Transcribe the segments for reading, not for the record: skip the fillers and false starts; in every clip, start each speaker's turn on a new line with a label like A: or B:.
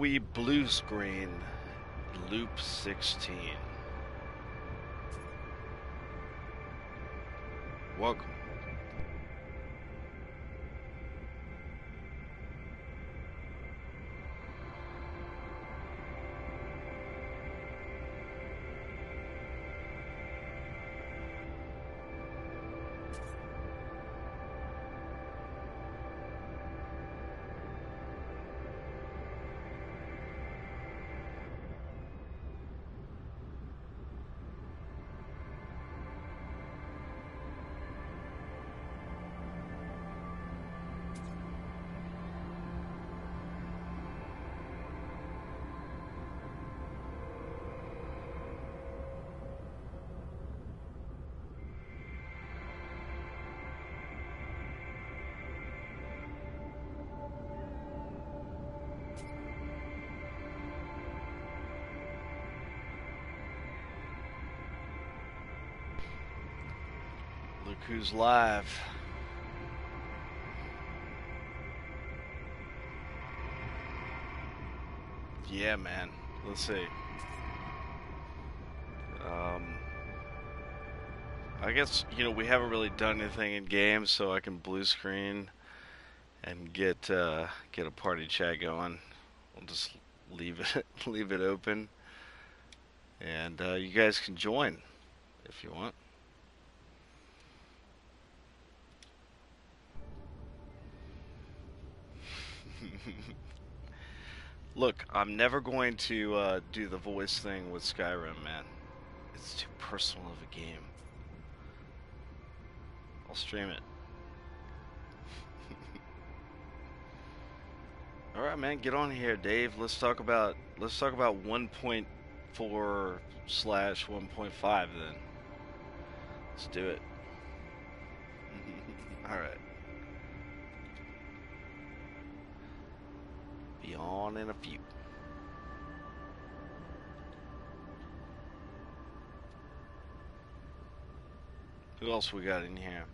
A: we blue screen Loop16? Welcome. Look who's live. Yeah, man. Let's see. I guess, you know, we haven't really done anything in game, so I can blue screen and get a party chat going. We'll just leave it open, and you guys can join if you want. Look, I'm never going to do the voice thing with Skyrim, man. It's too personal of a game. I'll stream it. All right, man, get on here, Dave. Let's talk about 1.4/1.5 then. Let's do it. All right. Be on in a few. Who else we got in here?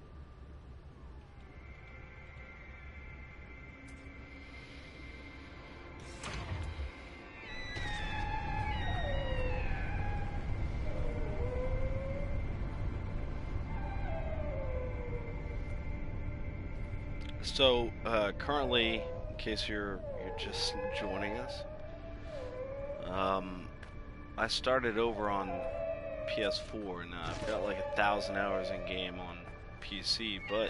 A: So currently, in case you're just joining us, I started over on PS4 and I've got like 1,000 hours in game on PC, but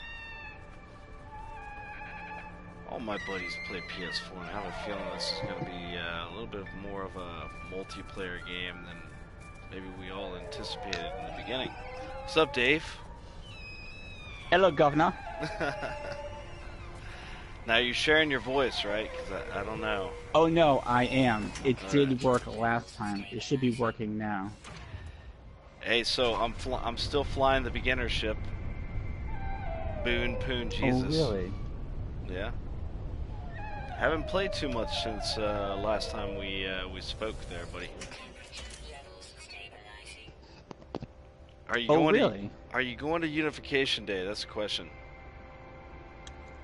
A: all my buddies play PS4 and I have a feeling this is going to be a little bit more of a multiplayer game than maybe we all anticipated in the beginning. What's up, Dave?
B: Hello, Governor.
A: Now you're sharing your voice, right? Because I don't know.
B: Oh no, I am. It
A: All
B: did
A: right.
B: work last time. It should be working now.
A: Hey, so I'm still flying the beginner ship. Boon Poon Jesus.
B: Oh really?
A: Yeah. Haven't played too much since last time we spoke there, buddy. Are you going
B: really?
A: Are you going to Unification Day? That's the question.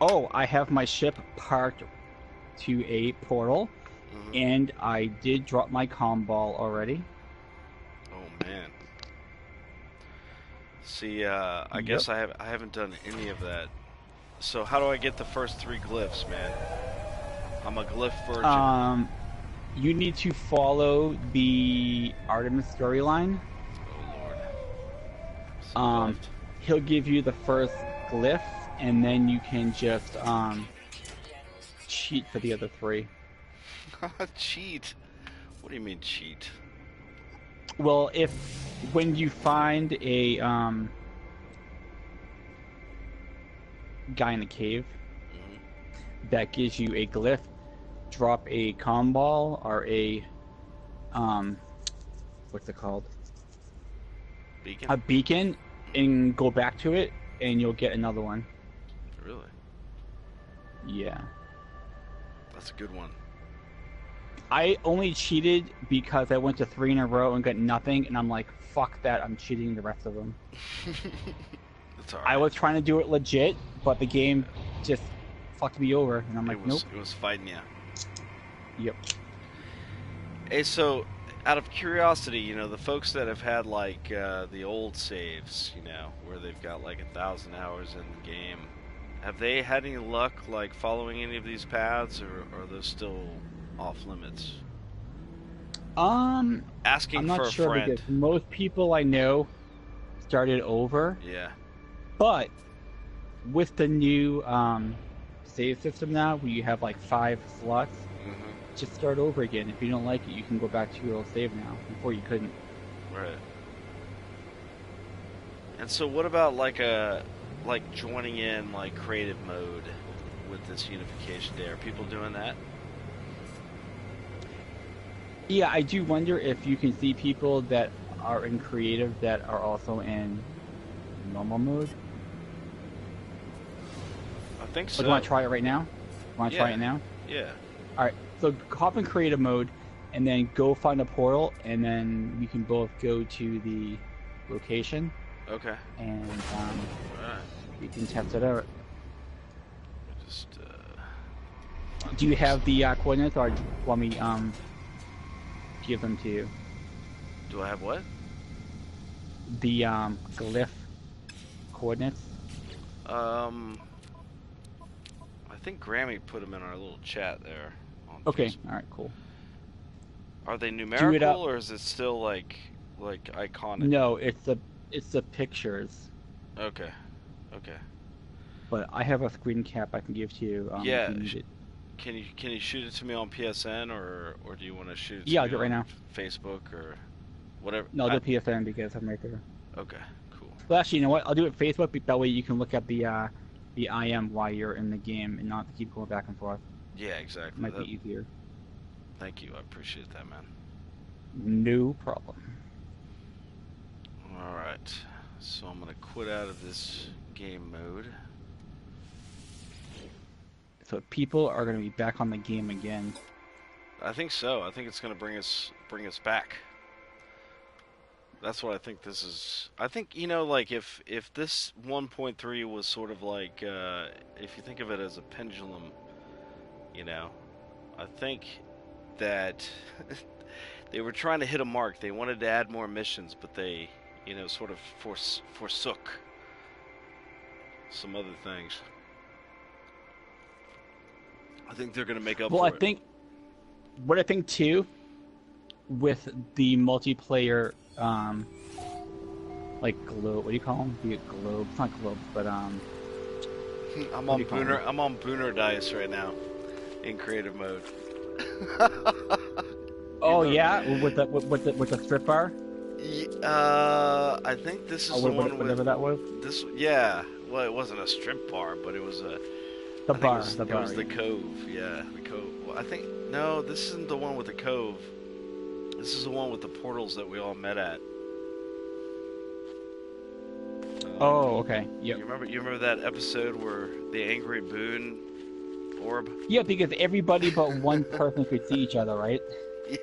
B: Oh, I have my ship parked to a portal, and I did drop my comm ball already.
A: Oh man. See, I guess I haven't done any of that. So how do I get the first 3 glyphs, man? I'm a glyph virgin.
B: You need to follow the Artemis storyline.
A: Oh lord.
B: He'll give you the first glyph, and then you can just cheat for the other 3.
A: Cheat? What do you mean cheat?
B: Well, when you find a guy in a cave that gives you a glyph, drop a comm ball or a what's it called?
A: Beacon?
B: A beacon, and go back to it, and you'll get another one.
A: Really?
B: Yeah.
A: That's a good one.
B: I only cheated because I went to 3 in a row and got nothing, and I'm like, fuck that, I'm cheating the rest of them.
A: That's alright.
B: I was trying to do it legit, but the game just fucked me over, and I'm like, nope.
A: It was fighting you.
B: Yep.
A: Hey, so out of curiosity, the folks that have had like the old saves, where they've got like 1,000 hours in the game, have they had any luck like following any of these paths, or are those still off limits?
B: Um,
A: Asking
B: I'm
A: for
B: not
A: a
B: sure because
A: friend.
B: most people I know started over,
A: Yeah.
B: but with the new save system now, where you have like 5 slots,
A: Mhm.
B: just start over again. If you don't like it, you can go back to your old save now. Before you couldn't.
A: Right. And so, what about like joining in like creative mode with this unification day? Are people doing that?
B: Yeah, I do wonder if you can see people that are in creative that are also in normal mode.
A: I think
B: Oh, do you want
A: so.
B: to try it right now? Want to try
A: Yeah.
B: it now?
A: Yeah.
B: All right. So hop in creative mode, and then go find a portal, and then we can both go to the location,
A: Okay.
B: and
A: All right.
B: we can test it out.
A: Let me just find
B: Do
A: the
B: you
A: website.
B: have the coordinates, or want me give them to you?
A: Do I have what?
B: The glyph coordinates.
A: Um, I think Grammy put them in our little chat there on
B: Okay.
A: Facebook.
B: All right. Cool.
A: Are they
B: Do it
A: numerical
B: up.
A: or is it still like iconic?
B: No, it's the pictures.
A: Okay. Okay.
B: But I have a screen cap I can give to you if
A: Yeah.
B: you need it.
A: Can you shoot it to me on PSN, or do you want to shoot it to
B: Yeah, I'll
A: me
B: do it right
A: on
B: now.
A: Facebook or whatever?
B: No, I'll do PSN because I'm right there.
A: Okay. Cool.
B: Well, actually, you know what? I'll do it Facebook. That way you can look at the IM while you're in the game and not keep going back and forth.
A: Yeah.
B: It
A: Exactly.
B: might be easier.
A: Thank you. I appreciate that, man.
B: No problem.
A: All right. So I'm gonna quit out of this game mode.
B: So people are going to be back on the game again.
A: I think so. I think it's gonna bring us back. That's what I think this is. I think like if this 1.3 was sort of like if you think of it as a pendulum, you know, I think that they were trying to hit a mark. They wanted to add more missions, but they, sort of forsook some other things. I think they're gonna make up
B: Well, I
A: for it.
B: think what I think too with the multiplayer, like globe. What do you call them? The globes, not globes, but
A: I'm
B: what do
A: on
B: you call them?
A: Booner. I'm on Booner Dice right now, in creative mode. you
B: Oh
A: know,
B: yeah, with the strip bar,
A: I think this
B: or
A: is the one with
B: whatever that was.
A: this. Yeah, well, it wasn't a strip bar, but it was a.
B: The
A: I think
B: bar, the
A: it
B: bar.
A: was the
B: Yeah.
A: Cove. Yeah, the Cove. Well, I think no, this isn't the one with the Cove. This is the one with the portals that we all met at.
B: Oh, okay. Yep.
A: You remember that episode where the angry Boone orb?
B: Yeah, because everybody but one person could see each other, right?
A: Yeah.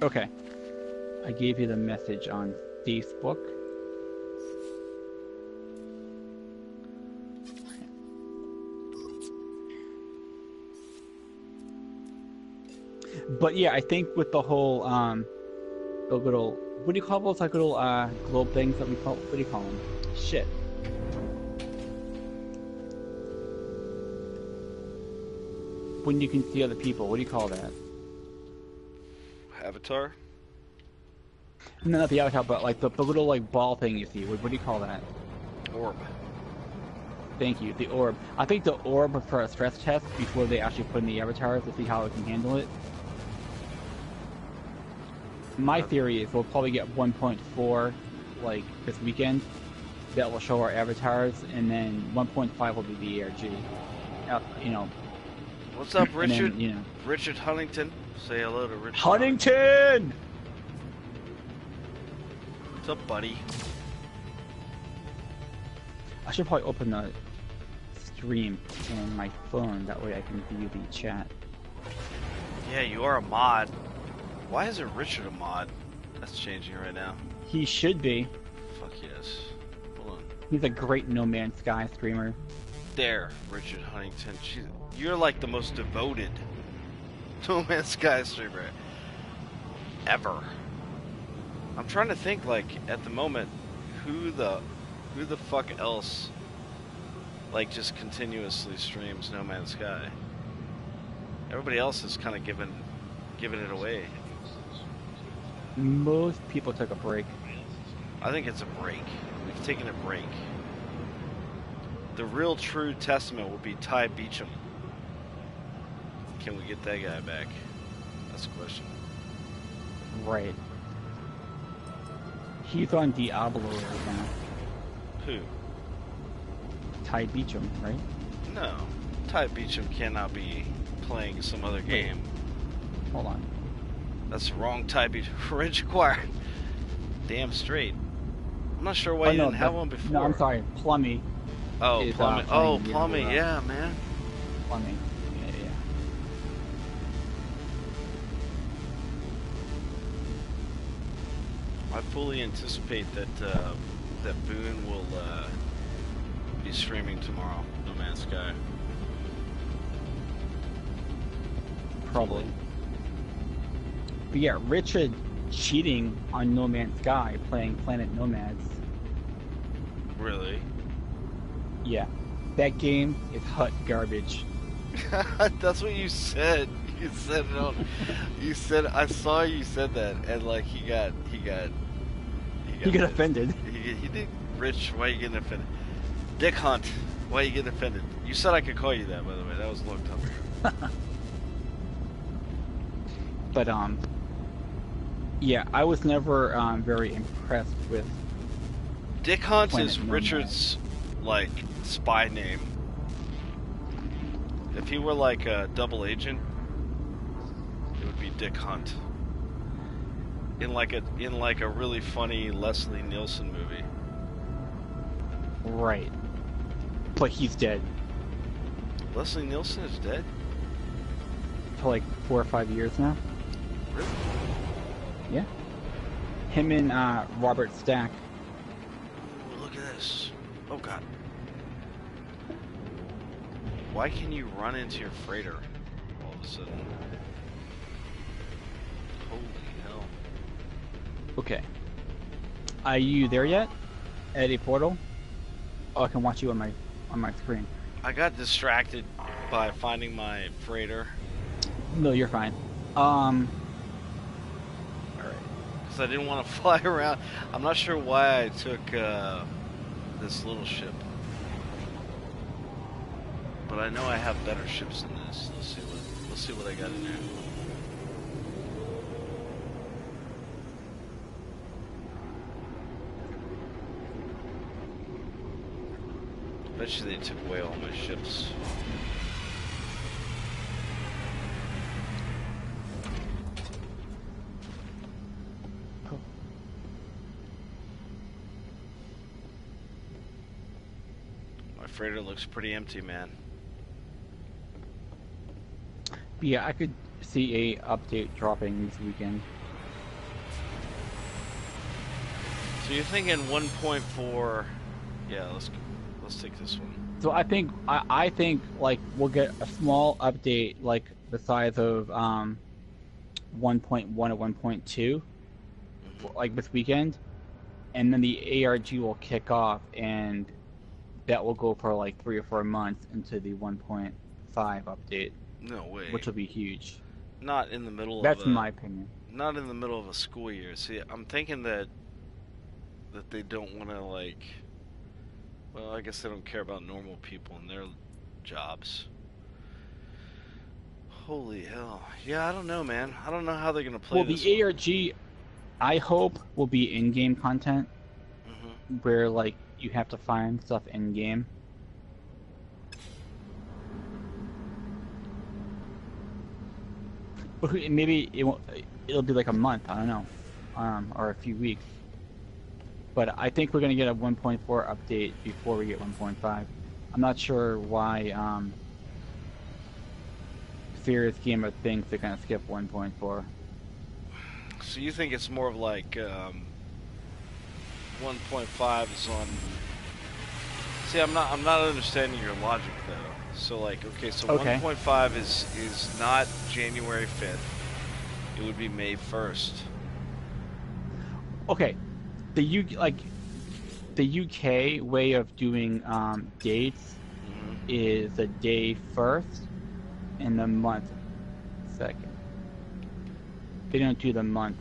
B: Okay. I gave you the message on Facebook. But yeah, I think with the whole the little, what do you call those, like little globe things that we call, what do you call them? Shit. When you can see other people, what do you call that?
A: Avatar.
B: No, not the avatar, but like the little like ball thing you see. What do you call that?
A: Orb.
B: Thank you, the orb. I think the orb for a stress test before they actually put in the avatars to see how it can handle it. My theory is we'll probably get 1.4 like this weekend that will show our avatars, and then 1.5 will be the ARG. You know,
A: What's up,
B: and
A: Richard?
B: then
A: Richard Huntington. Say hello to Richard.
B: Huntington.
A: What's up, buddy?
B: I should probably open the stream in my phone. That way I can view the chat.
A: Yeah, you are a mod. Why isn't Richard a mod? That's changing right now.
B: He should be.
A: Fuck yes. Hold on.
B: He's a great No Man's Sky streamer.
A: There, Richard Huntington. You're like the most devoted No Man's Sky streamer ever. I'm trying to think, like, at the moment, who the fuck else, like, just continuously streams No Man's Sky. Everybody else is kind of giving it away.
B: Most people took a break.
A: I think it's a break. We've taken a break. The real true testament will be Ty Beecham. Can we get that guy back? That's the question.
B: Right. He's on Diablo right now.
A: Who?
B: Ty Beecham, right?
A: No. Ty Beecham cannot be playing some other game.
B: Hold on.
A: That's the wrong Ty Beecham. Ridge Choir. Damn straight. I'm not sure why you didn't have one before.
B: No, I'm sorry. Plummy.
A: Oh,
B: is,
A: Plummy. Oh, Plummy. Yeah, man.
B: Plummy. Yeah.
A: I fully anticipate that that Boone will be streaming tomorrow. No Man's Sky.
B: Probably. But yeah, Richard cheating on No Man's Sky playing Planet Nomads.
A: Really?
B: Yeah. That game is hot garbage.
A: That's what you said. You said it on. You said I saw you said that, and like he got
B: offended.
A: He did. Rich, why are you getting offended? Dick Hunt, why are you getting offended? You said I could call you that, by the way. That was looked up.
B: But yeah, I was never very impressed with.
A: Dick Hunt
B: Planet
A: is
B: Nomad.
A: Richard's like spy name. If he were like a double agent, it would be Dick Hunt. In like a really funny Leslie Nielsen movie.
B: Right. But he's dead
A: Leslie Nielsen is dead?
B: for like 4 or 5 years now.
A: Really?
B: Yeah. Him and Robert Stack.
A: Ooh, look at this. Oh god. Why can you run into your freighter all of a sudden? Holy hell.
B: Okay. Are you there yet? At a portal? Oh, I can watch you on my screen.
A: I got distracted by finding my freighter.
B: No, you're fine.
A: Alright. Because I didn't want to fly around. I'm not sure why I took this little ship. But I know I have better ships than this. Let's see what I got in there. Bet you they took away all my ships. My freighter looks pretty empty, man.
B: But yeah, I could see a update dropping this weekend.
A: So you're thinking 1.4? Yeah, let's take this one.
B: So I think like we'll get a small update like the size of 1.1 or 1.2 like this weekend, and then the ARG will kick off, and that will go for like 3 or 4 months into the 1.5 update.
A: No way.
B: Which will be huge.
A: Not in the middle
B: That's
A: of a,
B: my opinion.
A: Not in the middle of a school year. See, I'm thinking that they don't want to like. Well, I guess they don't care about normal people and their jobs. Holy hell. Yeah, I don't know, man. I don't know how they're gonna play this.
B: Well, the ARG, I hope, will be in-game content, where like you have to find stuff in-game. But maybe it'll be like a month, I don't know, or a few weeks. But I think we're gonna get a 1.4 update before we get 1.5. I'm not sure why Serious Gamer thinks they're gonna skip 1.4.
A: So you think it's more of like 1.5 is on See, I'm not understanding your logic though. So like, okay, so
B: Okay.
A: 1.5 is not January 5th. It would be May 1st.
B: Okay. The UK way of doing dates
A: Hmm.
B: is the day first and the month second. They don't do the month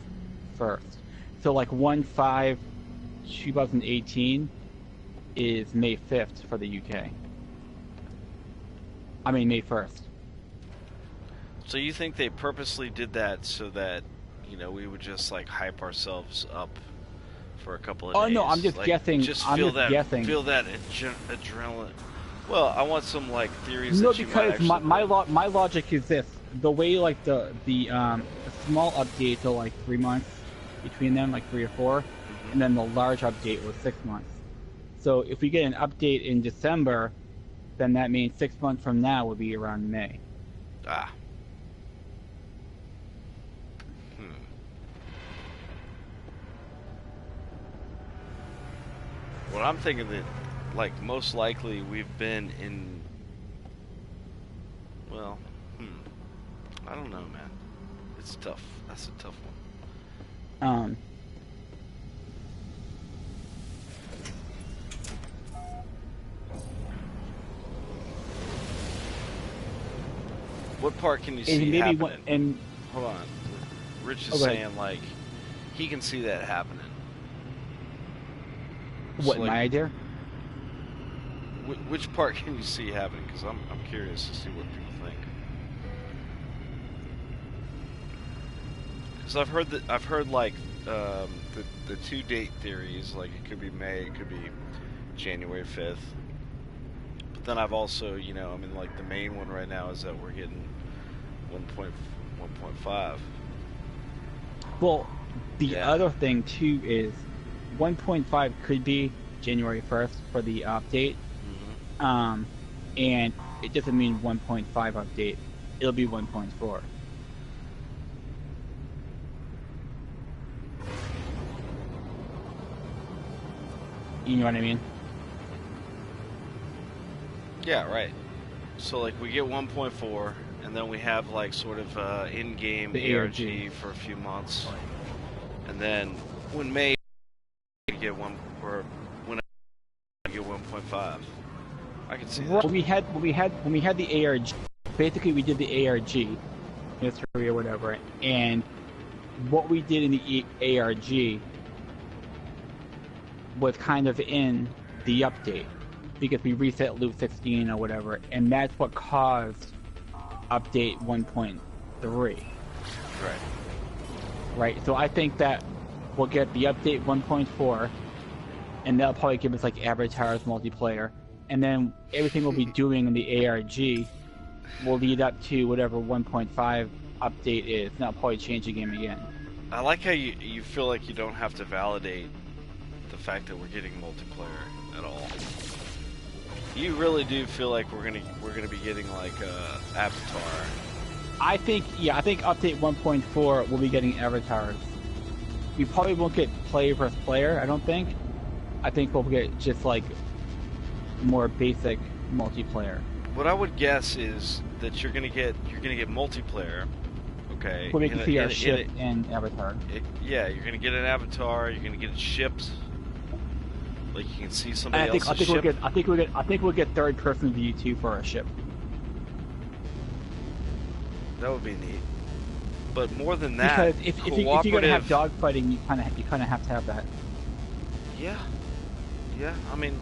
B: first. So like 1/5/2018 is May 5th for the UK. I mean May 1st.
A: So you think they purposely did that so that, we would just like hype ourselves up for a couple of
B: Oh no, I'm
A: days,
B: just
A: like
B: guessing.
A: just
B: I'm
A: feel
B: just
A: that
B: guessing.
A: feel that adrenaline. Well, I want some like theories
B: No,
A: that you might
B: because
A: actually put.
B: my logic is this: the way like the small updates are like 3 months between them, like 3 or 4, and
A: Hmm.
B: then the large update was 6 months. So if we get an update in December, then that means 6 months from now would be around May.
A: Ah. Hmm. What I'm thinking that, like, most likely we've been in. Well, hmm. I don't know, man. It's tough. That's a tough one.
B: Um,
A: What part can you
B: and
A: see
B: maybe one
A: happening?
B: and
A: Hold on. Rich is
B: oh, go ahead.
A: saying like he can see that happening. So
B: What
A: like,
B: my idea?
A: which part can you see happening? Because I'm curious to see what people think. Because I've heard like the two date theories. Like it could be May, it could be January 5th. But then I've also, I mean, like the main one right now is that we're getting 1.1.5.
B: Well, the
A: Yeah.
B: other thing too is 1.5 could be January 1st for the update.
A: Hmm.
B: Um, and it doesn't mean 1.5 update. It'll be 1.4. You know what I mean?
A: Yeah, right. So like we get 1.4, and then we have like sort of in-game
B: The ARG.
A: ARG for a few months, and then when May we get one, or when I get 1.5, I can see that.
B: When we had the ARG, basically we did the ARG history or whatever, and what we did in the ARG was kind of in the update because we reset Loop 16 or whatever, and that's what caused update 1.3,
A: Right.
B: right? So I think that we'll get the update 1.4, and that'll probably give us like avatars multiplayer, and then everything we'll be doing in the ARG will lead up to whatever 1.5 update is, and that'll probably change the game again.
A: I like how you feel like you don't have to validate the fact that we're getting multiplayer at all. You really do feel like we're gonna be getting like Avatar.
B: I think update 1.4 will be getting avatars. We probably won't get player versus player, I don't think. I think we'll get just like more basic multiplayer.
A: What I would guess is that you're gonna get multiplayer. Okay,
B: Where we
A: in
B: can
A: a,
B: see
A: in
B: our
A: a, in
B: ship
A: a,
B: and avatar.
A: yeah, you're gonna get an avatar. You're gonna get it shipped. Like you can see
B: And
A: somebody else's ship.
B: I think we'll get third person view too for our ship.
A: That would be neat. But more than that,
B: Because if you're gonna have
A: cooperative.
B: dogfighting, you kind of have to have that.
A: Yeah, yeah. I mean,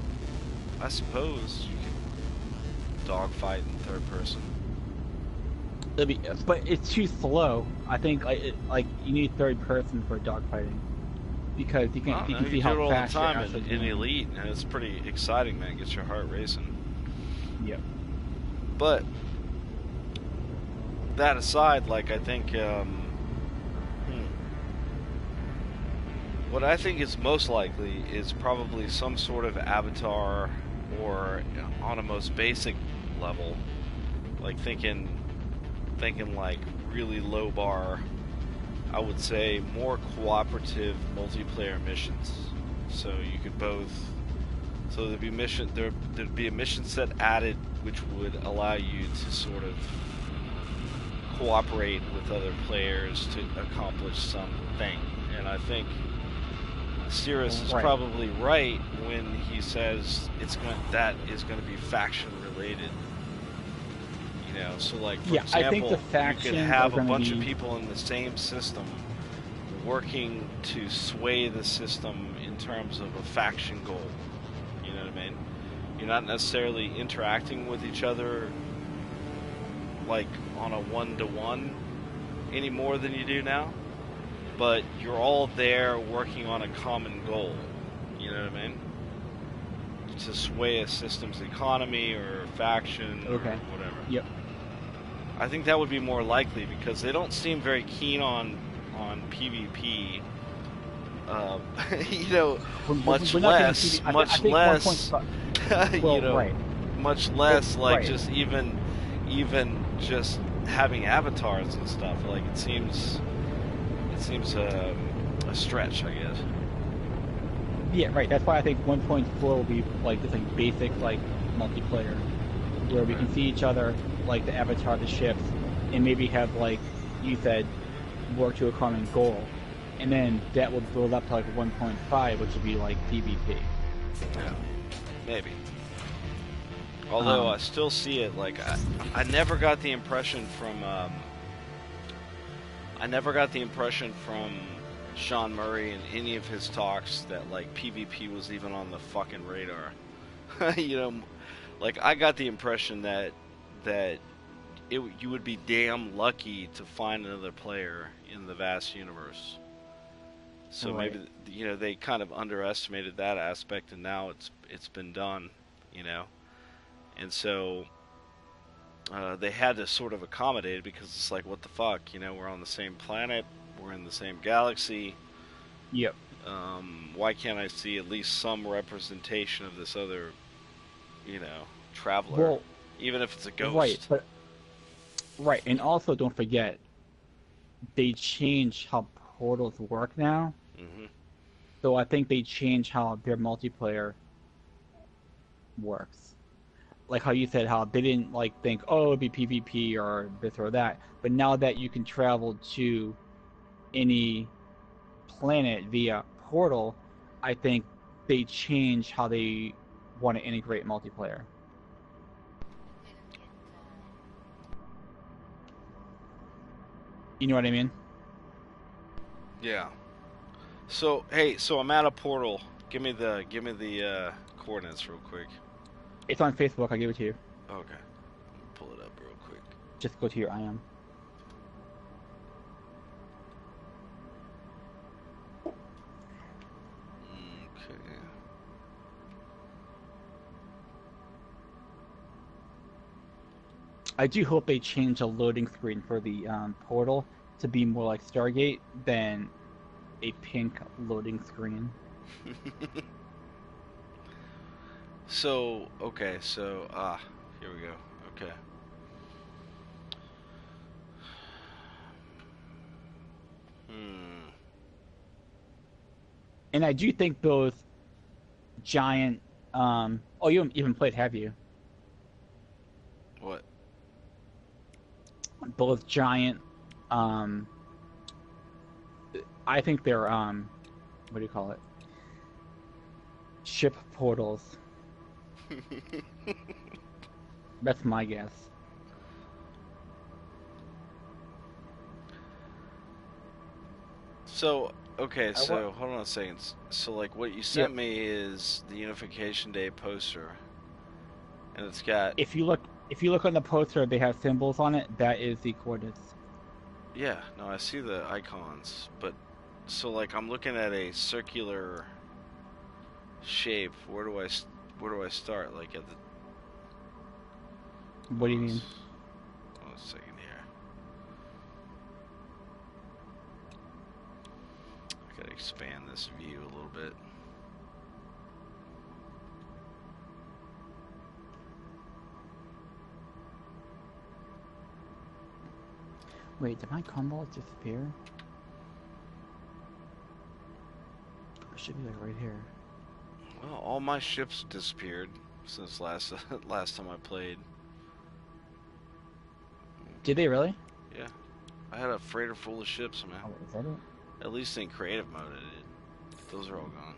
A: I suppose you could dogfight in third person.
B: But it's too slow. I think like you need third person for dogfighting because
A: I don't
B: you
A: know.
B: can
A: You
B: see how
A: do it all the
B: fast you're
A: time
B: actually
A: in
B: doing.
A: Elite, and it's pretty exciting, man. It gets your heart racing.
B: Yep.
A: But that aside, like I think, what I think is most likely is probably some sort of avatar, or on a most basic level, like thinking like really low bar. I would say more cooperative multiplayer missions. So you could both So there'd be a mission set added, which would allow you to sort of cooperate with other players to accomplish something. And I think Cirrus is
B: Right.
A: probably right when he says that is going to be faction related. So like for
B: Yeah, I think the
A: example, you could
B: factions are
A: have a
B: going to
A: bunch of
B: be
A: people in the same system working to sway the system in terms of a faction goal. You know what I mean? You're not necessarily interacting with each other like on a one-to-one any more than you do now, but you're all there working on a common goal. You know what I mean? To sway a system's economy or faction
B: okay.
A: or whatever.
B: Yep.
A: I think that would be more likely because they don't seem very keen on PvP. Um, you know, much
B: We're not getting TV.
A: less,
B: I
A: much
B: think one point.
A: less. you
B: Well,
A: know,
B: right.
A: much
B: Well,
A: less like
B: right.
A: just even just having avatars and stuff. Like it seems a stretch, I guess.
B: Yeah, right. That's why I think 1.4 will be like this like basic like multiplayer where we
A: Right.
B: can see each other, like the avatar, the ships, and maybe have like you said, work to a common goal, and then that will build up to like 1.5, which would be like PvP.
A: Yeah. Maybe. Although I
B: Um,
A: still see it like I never got the impression from Sean Murray in any of his talks that like PvP was even on the fucking radar. you know, like I got the impression that you would be damn lucky to find another player in the vast universe. So
B: right.
A: maybe they kind of underestimated that aspect, and now it's been done. You know, and so they had to sort of accommodate it because it's like, what the fuck? We're on the same planet, we're in the same galaxy.
B: Yep.
A: Why can't I see at least some representation of this other, traveler,
B: Well,
A: even if it's a
B: right,
A: ghost?
B: but right, and also don't forget they changed how portals work now.
A: Hmm.
B: So I think they changed how their multiplayer works. Like how you said, how they didn't like think, oh, it'd be PvP or this or that. But now that you can travel to any planet via portal, I think they change how they want to integrate multiplayer. You know what I mean?
A: Yeah. So hey, so I'm at a portal. Give me the coordinates real quick.
B: It's on Facebook. I give it to you.
A: Okay. Let me pull it up real quick.
B: Just go to your IM.
A: Okay.
B: I do hope they change the loading screen for the portal to be more like Stargate than a pink loading screen.
A: so here we go. Okay. Hmm.
B: And I do think those giant. Oh, you haven't even played, have you?
A: What?
B: Those giant. Um, I think they're what do you call it? Ship portals. That's my guess.
A: So, okay,
B: I wa-
A: so hold on a second. So, like, what you sent
B: Yep.
A: me is the Unification Day poster, and it's got,
B: If you look on the poster, they have symbols on it. That is the coordinates.
A: yeah, no, I see the icons, but so like I'm looking at a circular shape. Where do I start? Like at the
B: What
A: hold
B: do you
A: on,
B: mean?
A: hold on a second here. I gotta expand this view a little bit.
B: Wait, did my combo disappear? It should be like right here.
A: Well, all my ships disappeared since last last time I played.
B: Did they really?
A: Yeah, I had a freighter full of ships, man.
B: Oh, is that it?
A: At least in creative mode, it did. Those are all gone.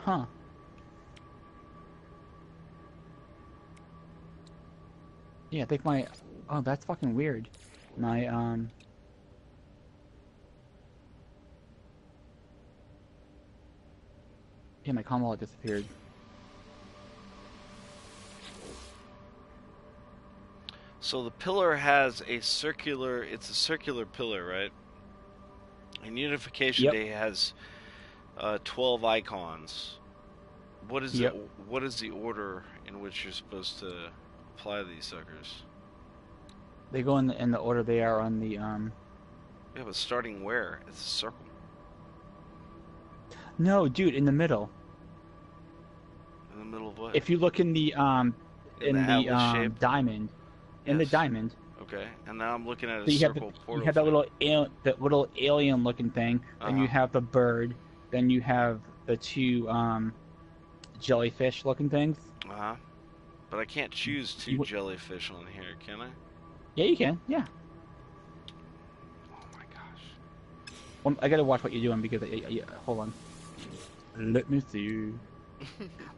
B: Huh. Yeah, I think my. Oh, that's fucking weird. My Yeah, my comm wallet disappeared.
A: So the pillar has a circular. It's a circular pillar, right? And Unification
B: Yep.
A: Day has 12 icons. What is it?
B: Yep.
A: What is the order in which you're supposed to apply these suckers?
B: They go in the order they are on the
A: Yeah, but starting where? It's a circle.
B: No, dude, in the middle.
A: In the middle of what?
B: If you look
A: In the atlas shape?
B: diamond, in the
A: Yes.
B: diamond,
A: Okay. And now I'm looking at a
B: so
A: circle
B: you
A: portal
B: have that
A: thing.
B: little alien looking thing, then
A: Uh-huh.
B: you have the bird, then you have the two jellyfish looking things.
A: Uh-huh. But I can't choose two
B: You,
A: jellyfish on here, can I?
B: yeah, you can. Yeah.
A: Oh my gosh.
B: Well, I gotta watch what you're doing because hold on. Let me see.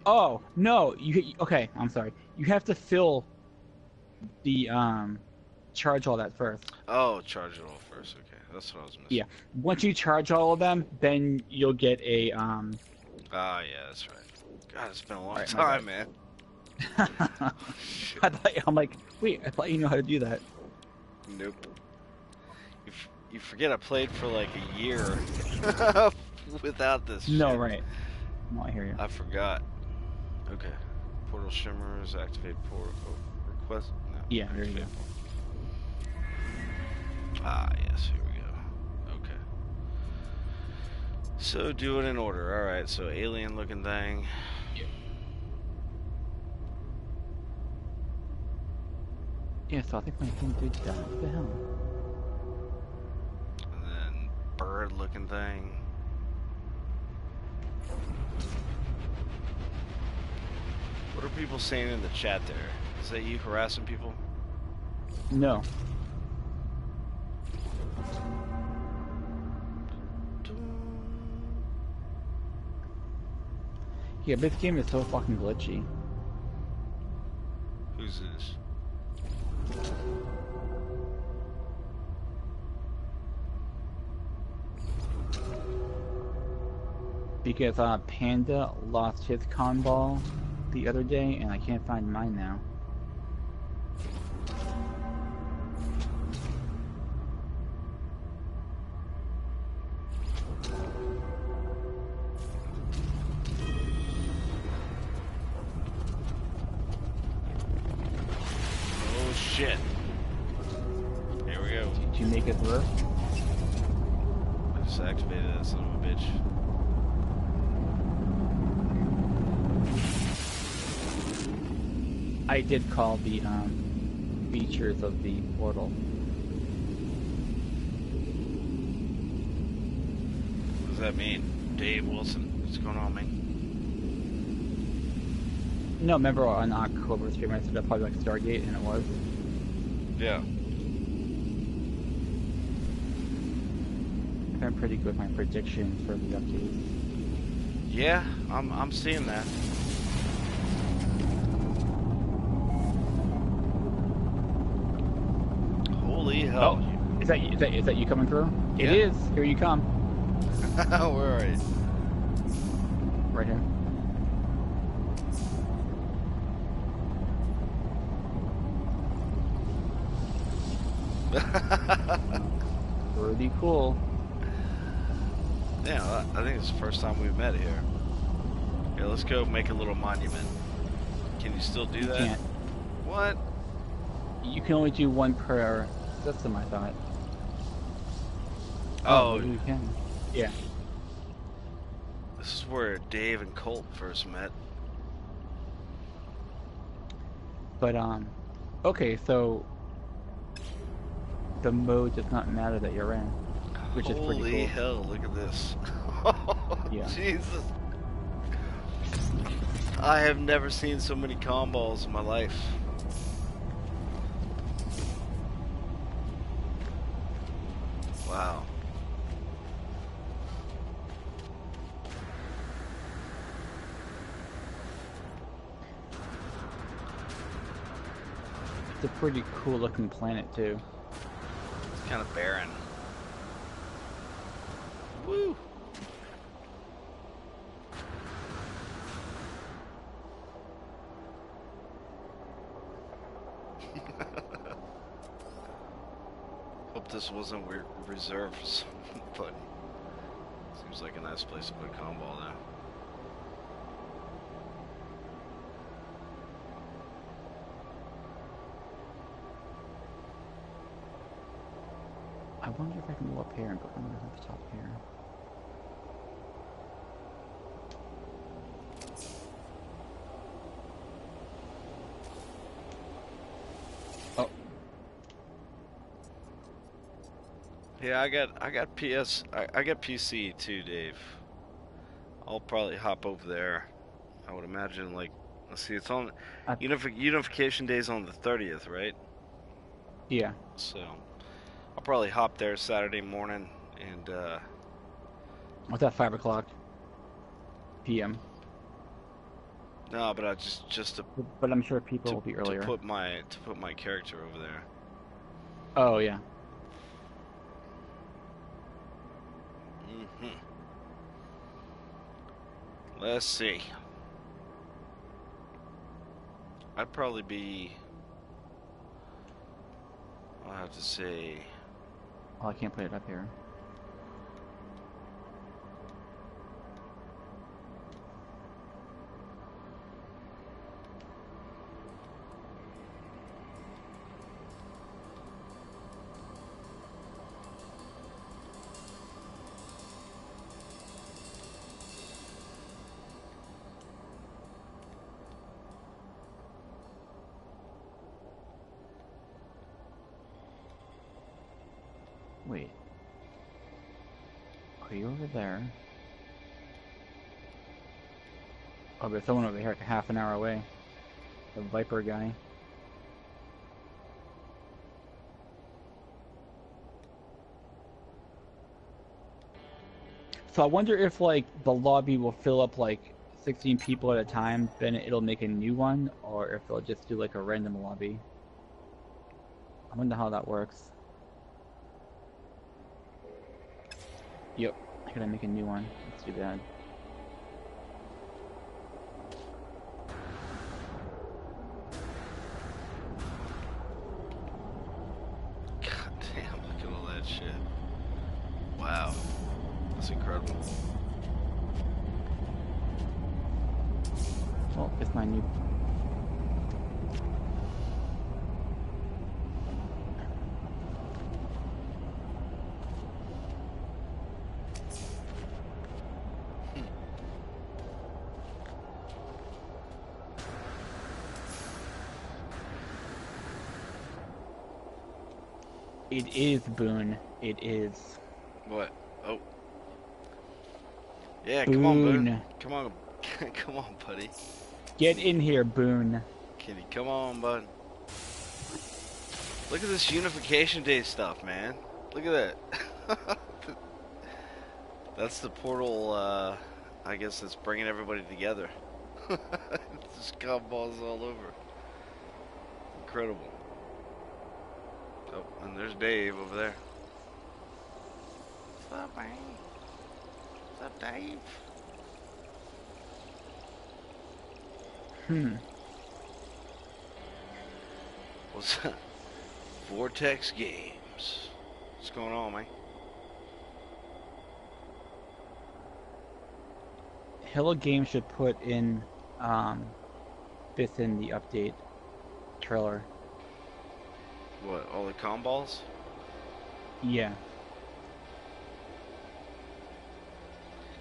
B: Oh no, okay? I'm sorry. You have to fill the charge all that first.
A: Oh, charge it all first. Okay, that's what I was missing.
B: Yeah. Once you charge all of them, then you'll get a
A: Ah, yeah, that's right. God, it's been a long
B: Alright, my
A: time,
B: bad.
A: man.
B: I'm like, wait, I thought you know how to do that.
A: Nope. You forget I played for like a year without this
B: No,
A: shit.
B: right. No, I hear you.
A: I forgot. Okay. Portal shimmers, activate portal request. No.
B: Yeah, there you
A: activate
B: go.
A: portal. Ah, yes, here we go. Okay. So do it in order. Alright, so alien looking thing.
B: Yeah, so I think my thing did that. What the hell?
A: And then bird looking thing. What are people saying in the chat there? Is that you harassing people?
B: No. Yeah, this game is so fucking glitchy.
A: Who's this?
B: Because Panda lost his con ball the other day, and I can't find mine now.
A: Oh shit. Here we go.
B: Did you make it through?
A: I just activated that son of a bitch.
B: I did call the features of the portal.
A: What does that mean? Dave Wilson, what's going on, man?
B: No, remember on October stream I said that probably like Stargate, and it was.
A: Yeah.
B: I'm pretty good with my predictions for the updates.
A: Yeah, I'm seeing that. Holy hell.
B: Oh, is that you coming through?
A: Yeah.
B: It is. Here you come.
A: Where are you?
B: Right here. Pretty cool.
A: Yeah, I think it's the first time we've met here. Yeah, let's go make a little monument. Can you still do
B: You
A: that?
B: can't.
A: What?
B: You can only do one per system, I thought.
A: Oh,
B: maybe you can. Yeah.
A: this is where Dave and Colt first met.
B: But okay, so the mode does not matter that you're in, which is pretty
A: Holy
B: cool.
A: hell, look at this.
B: Yeah.
A: Jesus. I have never seen so many comballs in my life. Wow.
B: It's a pretty cool looking planet too.
A: It's kind of barren. Woo! Hope this wasn't reserved for somebody. Seems like a nice place to put a comball now.
B: I wonder if I can go up here and put one at the top here. Oh,
A: Yeah, I got I got PC too, Dave. I'll probably hop over there. I would imagine, like, let's see, it's on
B: I,
A: Unification Day's on the 30th, right?
B: yeah.
A: So I'll probably hop there Saturday morning and
B: What's that? 5 o'clock p.m.
A: no, but I just
B: But I'm sure people will be earlier.
A: to put my character over there.
B: Oh yeah.
A: Hmm. Let's see. I'd probably be. I'll have to say.
B: Oh, I can't put it up here. Wait. Are you over there? Oh, there's someone over here like a half an hour away. The Viper guy. So I wonder if like the lobby will fill up like 16 people at a time, then it'll make a new one, or if it'll just do like a random lobby. I wonder how that works. Yep, I gotta make a new one. That's too bad.
A: God damn! Look at all that shit. Wow, that's incredible.
B: Well, it's my new. It is Boone. It is.
A: What? Oh, yeah. Come on, Boone.
B: Boone.
A: Come on, come on, buddy.
B: Get in here, Boone.
A: Kitty, come on, bud. Look at this Unification Day stuff, man. Look at that. That's the portal, I guess that's bringing everybody together. Just gumballs all over. Incredible. Oh, and there's Dave over there. What's up, man? What's up, Dave? What's up? Vortex Games. What's going on, man?
B: Hello Games should put in this in the update trailer.
A: What, all the comballs?
B: Yeah.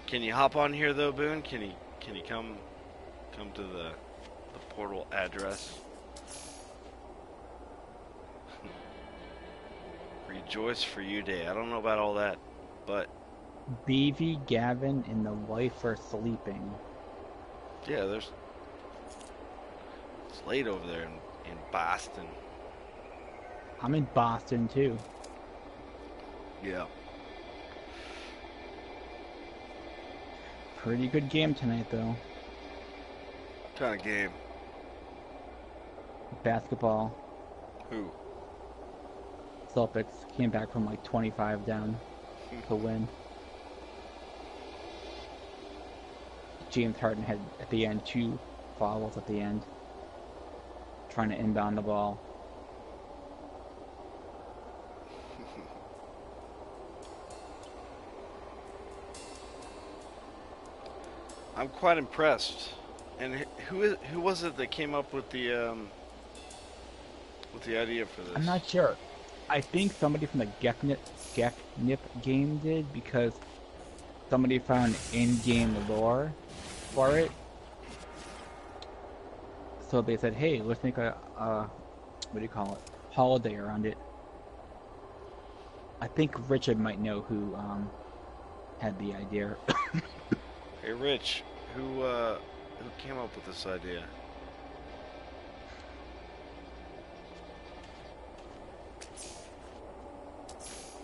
A: Can you hop on here though, Boone? Can you come to the portal address? Rejoice for you day. I don't know about all that, but
B: Beavy, Gavin, and the wife are sleeping.
A: yeah, there's late over there in Boston.
B: I'm in Boston too.
A: Yeah.
B: Pretty good game tonight though.
A: What kind of game?
B: Basketball.
A: Who?
B: Celtics came back from like 25 down to win. James Harden had at the end 2 fouls at the end, trying to inbound the ball.
A: I'm quite impressed. And who was it that came up with the idea for
B: I'm
A: this?
B: not sure. I think somebody from the Geknip game did because somebody found in-game lore for it. So they said, "Hey, let's make a what do you call it? Holiday around it." I think Richard might know who had the idea.
A: Hey, Rich, who came up with this idea?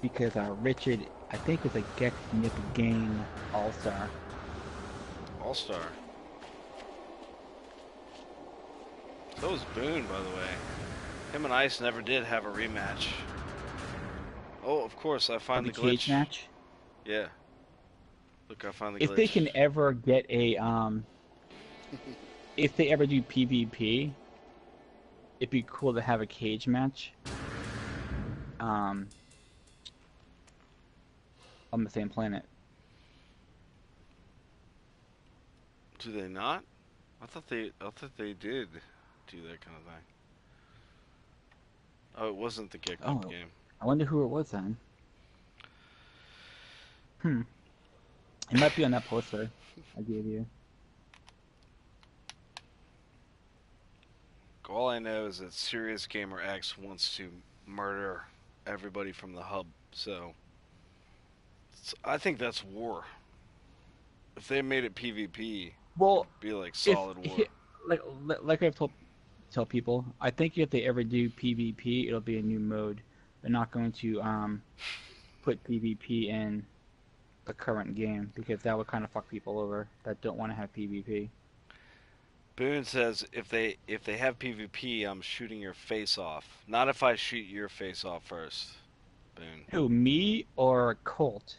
B: Because Richard, I think, is a Geknip game all-star.
A: All Star. So was Boone, by the way. Him and Ice never did have a rematch. Oh, of course, I
B: For
A: find
B: the
A: the
B: cage
A: glitch.
B: match.
A: Yeah. Look, I found the
B: If they
A: glitch.
B: can ever get a if they ever do PvP, it'd be cool to have a cage match. Um, on the same planet.
A: Do they not? I thought they did do that kind of thing. Oh, it wasn't the Kick Up
B: Oh,
A: game.
B: I wonder who it was then. Hmm. It might be on that poster I gave you.
A: All I know is that Serious Gamer X wants to murder everybody from the hub. So I think that's war. If they made it PvP,
B: Well,
A: it'd be like
B: if
A: solid war.
B: like I've told tell people, I think if they ever do PvP, it'll be a new mode. They're not going to put PvP in the current game because that would kind of fuck people over that don't want to have PvP.
A: Boone says if they have PvP, I'm shooting your face off. Not if I shoot your face off first, Boone.
B: Who, me or Colt?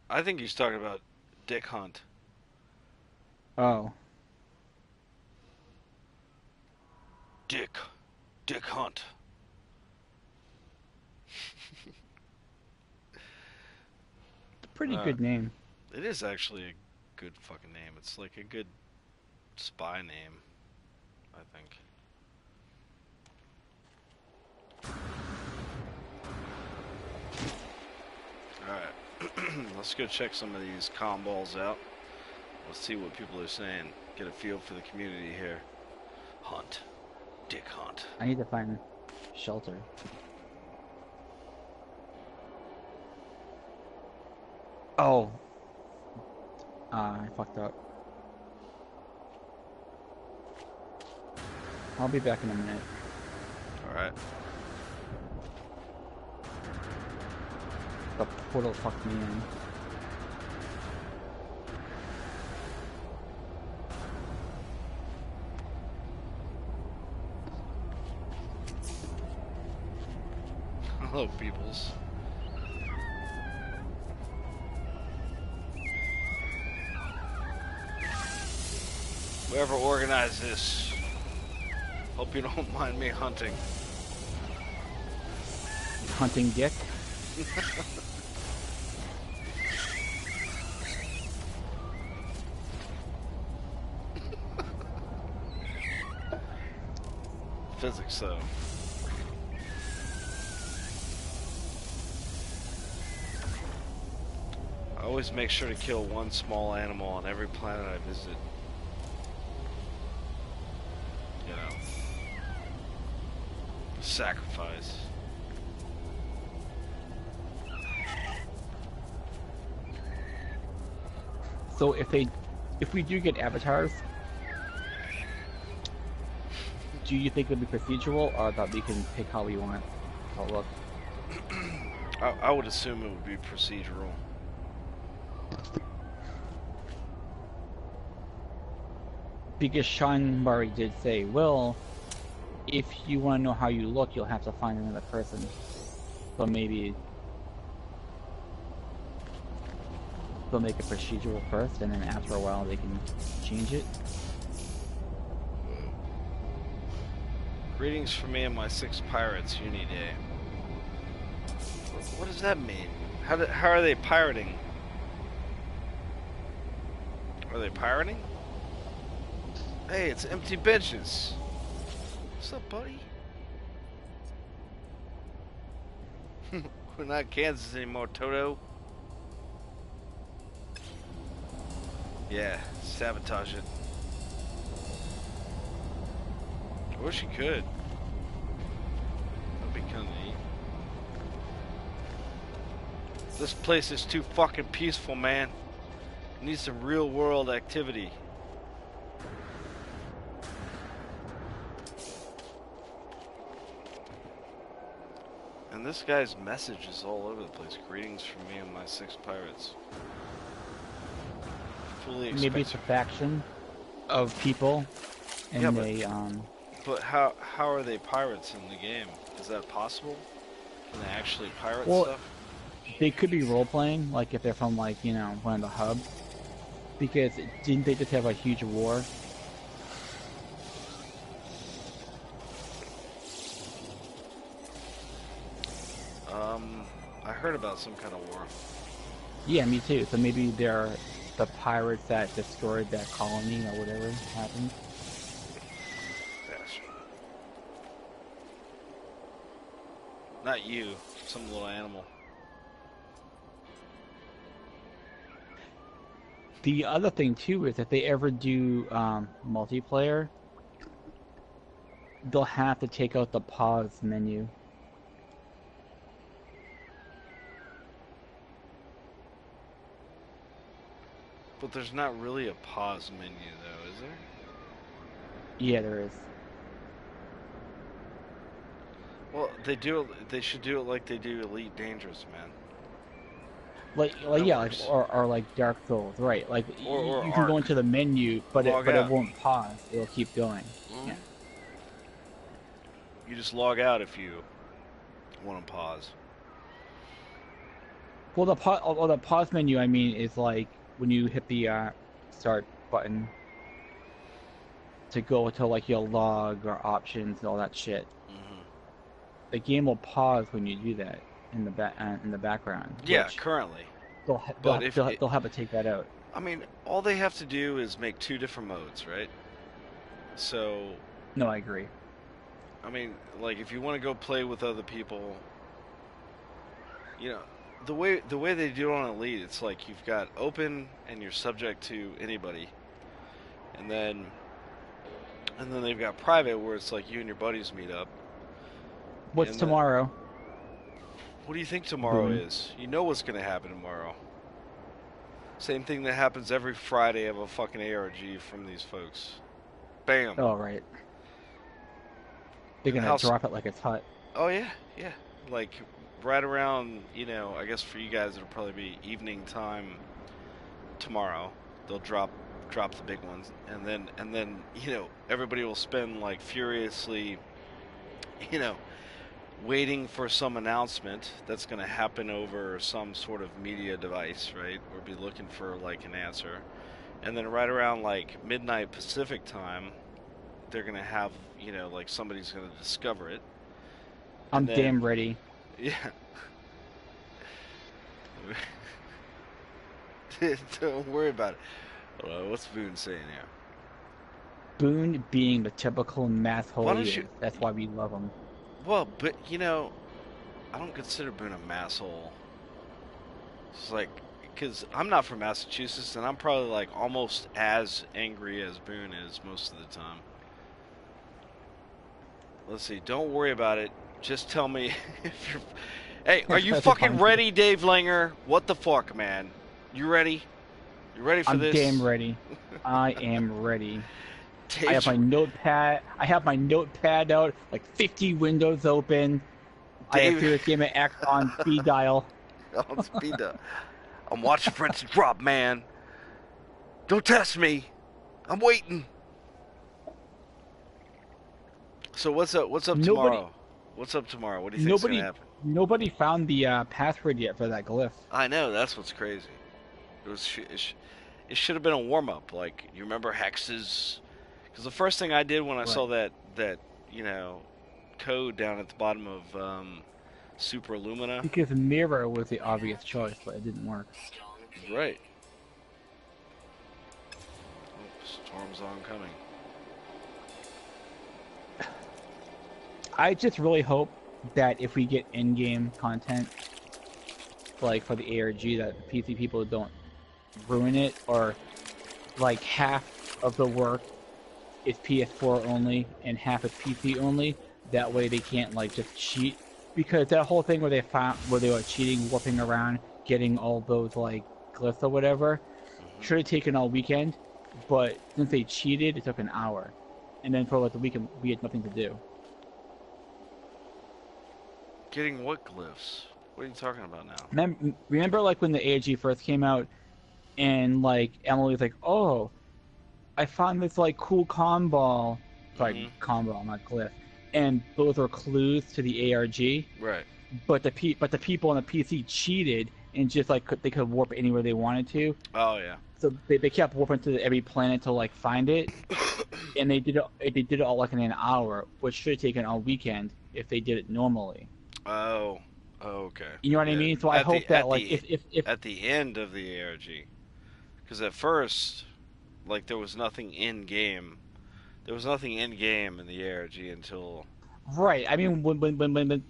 A: I think he's talking about Dick Hunt.
B: Oh,
A: Dick. Dick Hunt.
B: pretty
A: Uh,
B: good name.
A: it is actually a good fucking name. It's like a good spy name, I think. Alright. Let's go check some of these comm balls out. Let's see what people are saying. Get a feel for the community here. Hunt. Dick Hunt.
B: I need to find shelter. Oh, I fucked up. I'll be back in a minute.
A: Alright.
B: The portal fucked me in.
A: Hello, peoples. Whoever organized this, hope you don't mind me hunting.
B: Hunting Dick.
A: Physics, though. I always make sure to kill one small animal on every planet I visit. You know, sacrifice.
B: So if we do get avatars, do you think it'll be procedural or that we can pick how we want how it looks?
A: I would assume it would be procedural.
B: Because Sean Murray did say, well, if you want to know how you look, you'll have to find another person. So maybe they'll make it procedural first, and then after a while they can change it.
A: Greetings from me and my 6 pirates, Uni Day. What does that mean? How are they pirating? Are they pirating? Hey, it's empty benches. What's up, buddy? We're not Kansas anymore, Toto. Yeah, sabotage it. I wish you could. That'd be kinda neat. This place is too fucking peaceful, man. It needs some real world activity. And this guy's message is all over the place. Greetings from me and my 6 pirates. Fully expect.
B: Maybe it's a faction of people, and
A: Yeah,
B: they
A: But how are they pirates in the game? Is that possible? Can they actually pirate stuff?
B: they could be role playing, like if they're from like one of the hubs. Because didn't they just have a huge war?
A: I heard about some kind of war.
B: Yeah, me too. So maybe they're the pirates that destroyed that colony or whatever happened.
A: Yes. Not you, some little animal.
B: The other thing too is if they ever do multiplayer, they'll have to take out the pause menu.
A: But there's not really a pause menu though, is there?
B: Yeah, there is.
A: Well, they should do it like they do Elite Dangerous, man.
B: Like yeah, like or like Dark Souls, right? Like
A: Or
B: you can go into the menu, but
A: Log
B: it
A: out.
B: won't pause. It'll keep going.
A: Mm-hmm.
B: Yeah.
A: You just log out if you want to pause.
B: Well, the pause menu, I mean, is like when you hit the start button to go to like your log or options and all that shit.
A: Mm-hmm.
B: The game will pause when you do that in the background.
A: Yeah, currently.
B: They'll have to take that out.
A: I mean, all they have to do is make 2 different modes, right? So,
B: No, I agree.
A: I mean, like if you want to go play with other people, the way they do it on Elite, it's like you've got open and you're subject to anybody, and then they've got private where it's like you and your buddies meet up.
B: What's
A: And
B: tomorrow?
A: What do you think tomorrow is? You know what's gonna happen tomorrow. Same thing that happens every Friday of a fucking ARG from these folks. Bam.
B: Oh, right. They're gonna drop it like it's hot.
A: Oh yeah, yeah. Like right around, I guess for you guys it'll probably be evening time tomorrow. They'll drop the big ones, and then everybody will spend like furiously, waiting for some announcement that's going to happen over some sort of media device, right? We'll be looking for like an answer, and then right around like midnight Pacific time, they're going to have like somebody's going to discover it.
B: I'm damn ready.
A: Yeah. Don't worry about it. What's Boone saying here?
B: Boone being the typical masshole he is.
A: you-
B: That's why we love him.
A: Well, but I don't consider Boone a masshole. It's like, because I'm not from Massachusetts, and I'm probably like almost as angry as Boone is most of the time. Let's see. Don't worry about it. Just tell me if you're. Hey, are you fucking ready, Dave Langer? What the fuck, man? You ready? You ready for this?
B: I'm damn ready. I am ready. I have
A: Dave's
B: my notepad. I have my notepad out, like 50 windows open. I have
A: Dave
B: Serious Gamer X on speed dial.
A: on speed dial. I'm watching for it to drop, man. Don't test me. I'm waiting. So what's up? What's up
B: Nobody,
A: tomorrow? What's up tomorrow? What do you think's gonna
B: nobody,
A: happen?
B: nobody found the password yet for that glyph.
A: I know that's what's crazy. It should have been a warm up. Like you remember hexes? Because the first thing I did when I
B: Right.
A: saw that you know code down at the bottom of Super Illumina.
B: Because mirror was the obvious choice, but it didn't work.
A: Right. Oh, storm's oncoming.
B: I just really hope that if we get in-game content, like for the ARG, that the PC people don't ruin it, or like half of the work is PS4 only and half is PC only. That way they can't like just cheat, because that whole thing where they were cheating, warping around, getting all those like glyphs or whatever,
A: Hmm.
B: should have taken all weekend. But since they cheated, it took an hour, and then for like the weekend we had nothing to do.
A: Getting what glyphs? What are you talking about now?
B: Remember like when the ARG first came out, and like Emily was like, "Oh, I found this like cool con ball." Sorry,
A: Hmm.
B: con ball, not glyph. And those are clues to the ARG.
A: Right.
B: But the people on the PC cheated and just like they could warp anywhere they wanted to.
A: Oh yeah.
B: So they kept warping to every planet to like find it, and they did it all like in an hour, which should have taken all weekend if they did it normally.
A: Oh. Oh, okay.
B: You know what I
A: Yeah.
B: mean? So I
A: At
B: hope
A: the
B: that
A: at
B: like
A: the
B: if
A: at the end of the ARG, because at first, like there was nothing in game. There was nothing in game in the ARG until.
B: right, I mean when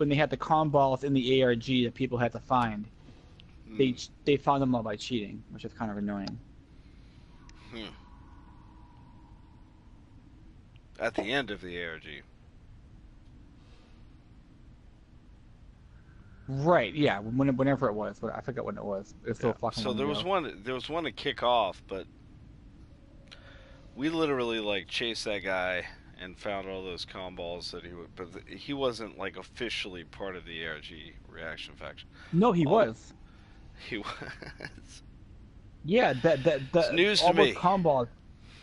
B: they had the con balls in the ARG that people had to find,
A: Hmm.
B: they found them all by cheating, which is kind of annoying.
A: Hmm. At the end of the ARG.
B: Right, yeah, whenever it was, but I forget when it was. It was so
A: Yeah.
B: fucking
A: So
B: long
A: there was
B: ago.
A: one. There was one to kick off, but we literally like chased that guy and found all those com balls that he would. But he wasn't like officially part of the ARG reaction faction.
B: No, he
A: All
B: was.
A: he was.
B: Yeah,
A: It's news to me.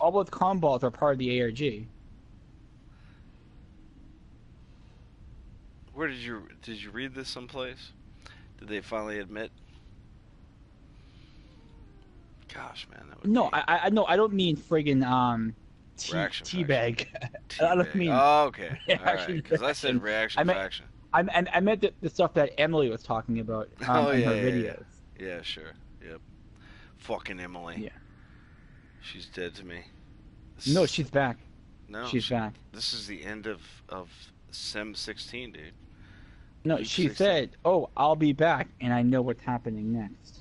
B: all those con balls are part of the ARG.
A: Where did you read this someplace? Did they finally admit? Gosh, man, that would
B: No,
A: be
B: I no, I don't mean friggin'
A: reaction faction.
B: teabag. I don't
A: Teabag.
B: mean
A: Oh, okay. All right.
B: reaction
A: Because I said
B: faction.
A: reaction
B: I meant
A: faction.
B: I meant the stuff that Emily was talking about
A: Oh
B: in
A: yeah,
B: her
A: yeah, yeah.
B: videos.
A: Yeah, sure. Yep. Fucking Emily.
B: Yeah.
A: She's dead to me.
B: No,
A: This,
B: she's back.
A: no,
B: She's back.
A: this is the end of Sim 16, dude.
B: No,
A: Loop
B: she
A: 16.
B: said, "Oh, I'll be back, and I know what's happening next."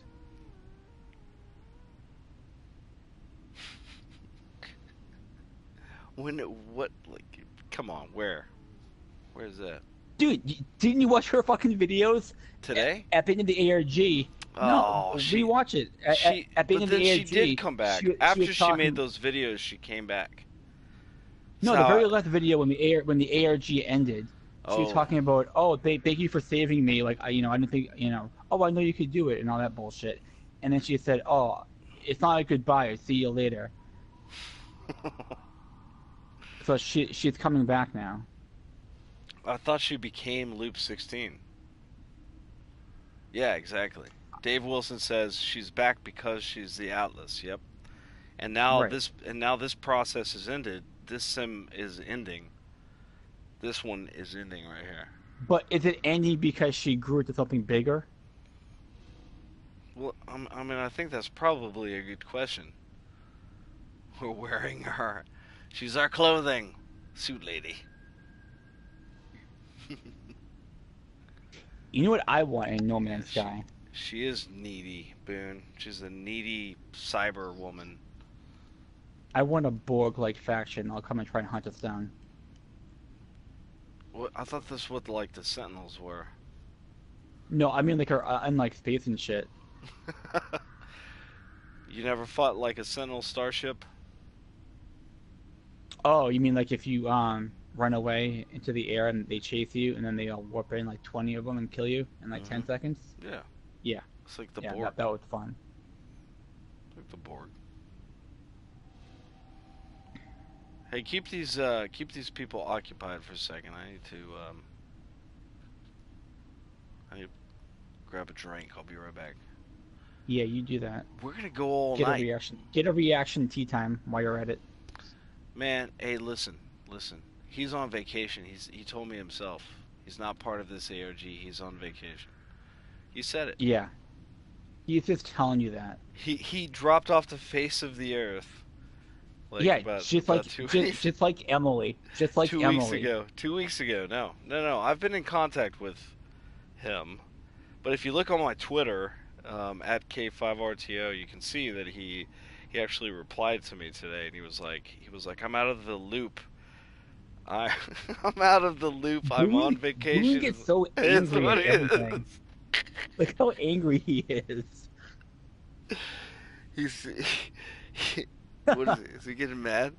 A: When? What? Like, come on. Where? Where's that?
B: Dude, didn't you watch her fucking videos
A: Today?
B: at the end of the ARG? No,
A: Oh,
B: rewatch it. At the end
A: But
B: of
A: then
B: the
A: she did
B: ARG,
A: come back
B: she was
A: after she made
B: talking.
A: those videos. She came back.
B: No, the
A: So,
B: very last video when the ARG ended, she was
A: oh,
B: talking about, "Oh, thank you for saving me. Like, I didn't think, oh, I know you could do it and all that bullshit." And then she said, "Oh, it's not a goodbye. See you later." So she's coming back now.
A: I thought she became Loop 16. Yeah, exactly. Dave Wilson says she's back because she's the Atlas. Yep.
B: Right.
A: And now this process is ended. This sim is ending. This one is ending right here.
B: But is it ending because she grew into something bigger?
A: Well, I mean, I think that's probably a good question. We're wearing her. She's our clothing suit lady.
B: You know what I want in No
A: Yeah,
B: Man's Sky?
A: she is needy, Boone. She's a needy cyber woman.
B: I want a Borg-like faction. I'll come and try and hunt us down.
A: What I thought this what like the Sentinels were.
B: No, I mean like her unlike space and shit.
A: You never fought like a Sentinel starship?
B: Oh, you mean like if you run away into the air and they chase you and then they all warp in like 20 of them and kill you in like
A: Mm-hmm.
B: 10 seconds?
A: Yeah,
B: Yeah.
A: it's like the
B: Yeah,
A: Borg.
B: that was fun.
A: Like the Borg. Hey, keep these people occupied for a second. I need to grab a drink. I'll be right back.
B: Yeah, you do that.
A: We're gonna go all
B: Get a
A: night,
B: reaction. Get a reaction tea time while you're at it.
A: man. Hey, listen. He's on vacation. He told me himself. He's not part of this ARG. He's on vacation. He said it.
B: Yeah. He's just telling you that.
A: He dropped off the face of the earth like
B: Yeah,
A: about two weeks
B: just like Emily. Just like
A: 2 weeks
B: Emily.
A: ago. 2 weeks ago. No. I've been in contact with him, but if you look on my Twitter at K5RTO, you can see that he actually replied to me today, and he was like I'm out of the loop. I I'm out of the loop. I'm on
B: Boone
A: vacation.
B: gets so
A: It's
B: angry
A: what
B: at
A: it is.
B: everything. Look how angry he is.
A: He's he, what is it? Is he getting mad?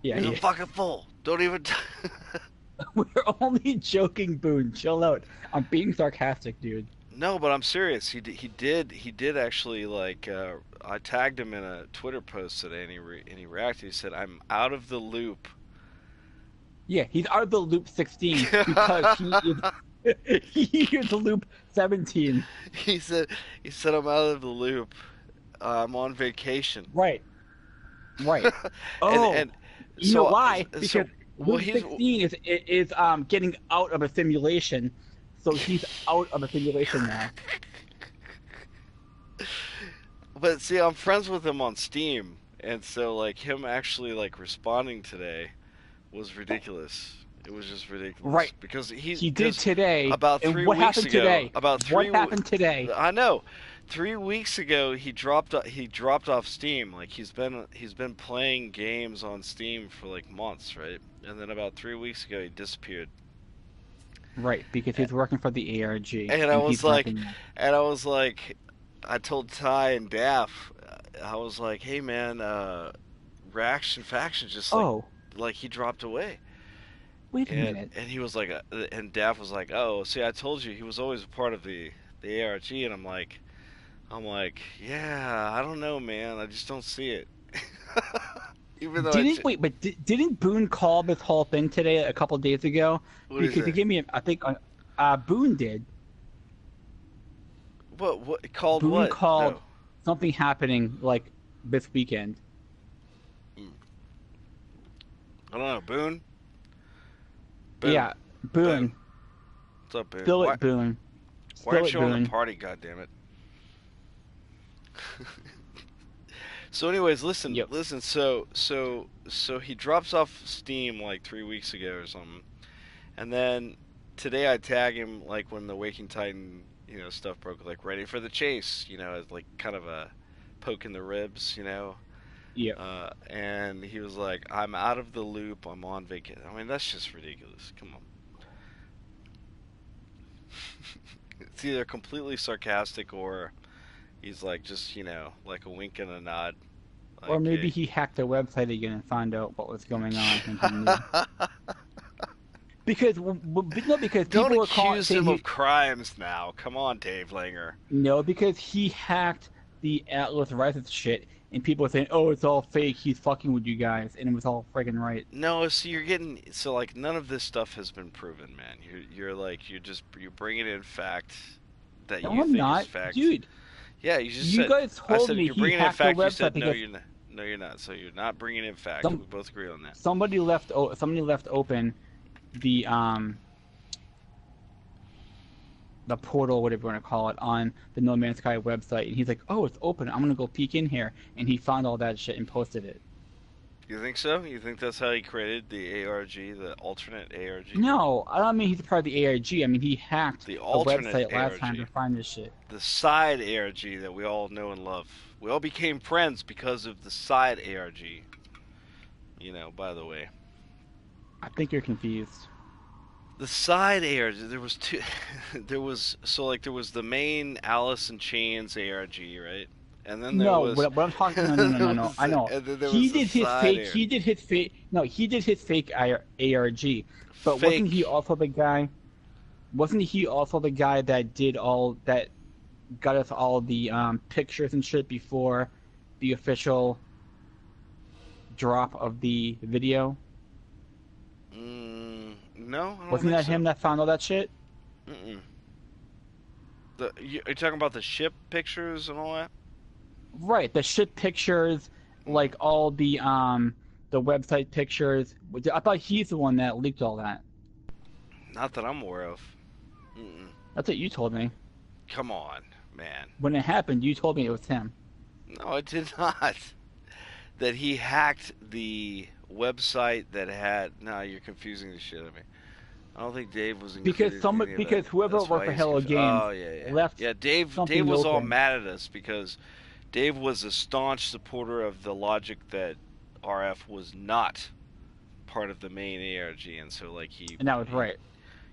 B: Yeah,
A: He's
B: he
A: a
B: is.
A: fucking fool. Don't even.
B: We're only joking, Boone. Chill out. I'm being sarcastic, dude.
A: No, but I'm serious. He did actually like. I tagged him in a Twitter post today, and he reacted. He said, "I'm out of the loop."
B: Yeah, he's out of the loop 16 because he is loop 17.
A: he said he said I'm out of the loop. I'm on vacation.
B: Right, right.
A: and
B: Oh,
A: and
B: you know
A: so
B: why?
A: so
B: Because
A: well
B: loop 16 is getting out of a simulation, so he's out of a simulation now.
A: but see, I'm friends with him on Steam, and so like him actually like responding today was ridiculous. It was just ridiculous
B: Right.
A: because
B: He did today.
A: about
B: And
A: three
B: what
A: weeks
B: happened
A: ago,
B: today? What happened today?
A: I know, 3 weeks ago he dropped off Steam. Like he's been playing games on Steam for like months, right? And then about 3 weeks ago he disappeared.
B: Right, because he's working for the ARG
A: And I
B: and
A: was
B: he's
A: like,
B: renting that.
A: and I was like, I told Ty and Daff, I was like, hey man, Reaction Faction just
B: Oh,
A: like he dropped away.
B: wait a
A: and
B: minute.
A: and he was like, and Daff was like, "Oh, see, I told you he was always a part of the ARG." And I'm like, yeah, I don't know, man. I just don't see it. Even though
B: Didn't wait, but didn't Boone call this whole thing today a couple days ago?
A: what is
B: Because he
A: it?
B: gave me, I think, Boone did.
A: What called
B: Boone
A: what?
B: called
A: No.
B: something happening like this weekend.
A: Mm. I don't know. Boone. Boone.
B: Yeah,
A: Boone.
B: Boone.
A: What's up, Boone?
B: Spill
A: Why
B: it, Boone.
A: why
B: Spill
A: aren't
B: it,
A: you on the
B: Boone.
A: party? God damn it. So, anyways, listen,
B: Yep.
A: listen. So he drops off Steam like 3 weeks ago or something. And then today I tag him like when the Waking Titan, stuff broke, like ready for the chase, as like kind of a poke in the ribs,
B: Yep.
A: and he was like, "I'm out of the loop. I'm on vacation." I mean, that's just ridiculous. Come on. It's either completely sarcastic or he's like just like a wink and a nod,
B: Or
A: like,
B: maybe
A: hey.
B: he hacked the website again and found out what was going on and he knew. Because no, because
A: Don't
B: people were calling
A: accuse
B: saying
A: him
B: he
A: of crimes now. Come on, Dave Langer.
B: no, because he hacked the Atlas Rises shit, and people were saying, "Oh, it's all fake. He's fucking with you guys," and it was all friggin' right.
A: No, so like none of this stuff has been proven, man. You're like you're bringing in fact that
B: No,
A: you
B: I'm
A: think is
B: not,
A: fact.
B: dude.
A: Yeah, you just
B: You
A: said.
B: guys
A: I
B: told
A: said
B: me
A: you're
B: he
A: bringing in
B: hacked the
A: fact. You
B: website
A: said no,
B: because
A: you're not. No, you're not. So you're not bringing in fact.
B: some
A: We both agree on that.
B: somebody left open the the portal, whatever you want to call it, on the No Man's Sky website, and he's like, "Oh, it's open. I'm gonna go peek in here," and he found all that shit and posted it.
A: You think so? You think that's how he created the ARG, the alternate ARG,
B: No, I don't mean he's a part of the ARG. I mean he hacked
A: the
B: the
A: alternate
B: website last time to
A: ARG,
B: find this shit.
A: the side ARG that we all know and love. We all became friends because of the side ARG. By the way.
B: I think you're confused.
A: The side ARG, there was two. There was the main Alice in Chains ARG, right? and then there
B: No,
A: was,
B: what I'm talking.
A: and
B: No, no,
A: then
B: no,
A: there
B: no, no.
A: was,
B: I know.
A: and then there was a side air.
B: He did his fake. No, he did his fake ARG. But wasn't he
A: Fake.
B: also the guy? Wasn't he also the guy that did all that got us all the pictures and shit before the official drop of the video?
A: No, I don't
B: Wasn't
A: think
B: that him
A: so.
B: that found all that shit?
A: Mm-mm. Are you talking about the ship pictures and all that?
B: Right, the shit pictures,
A: Mm.
B: like all the website pictures. I thought he's the one that leaked all that.
A: Not that I'm aware of. Mm-mm.
B: That's what you told me.
A: Come on, man.
B: When it happened, you told me it was him.
A: No, it did not. That he hacked the website that had. No, you're confusing the shit out of me. I don't think Dave was included in any of that.
B: Because whoever
A: That's
B: worked
A: why
B: for
A: he's
B: Hello
A: confused.
B: Games
A: Oh yeah, yeah,
B: left
A: yeah. Dave
B: something
A: was all
B: open.
A: mad at us because Dave was a staunch supporter of the logic that RF was not part of the main ARG, and so like he
B: And that was
A: he
B: right.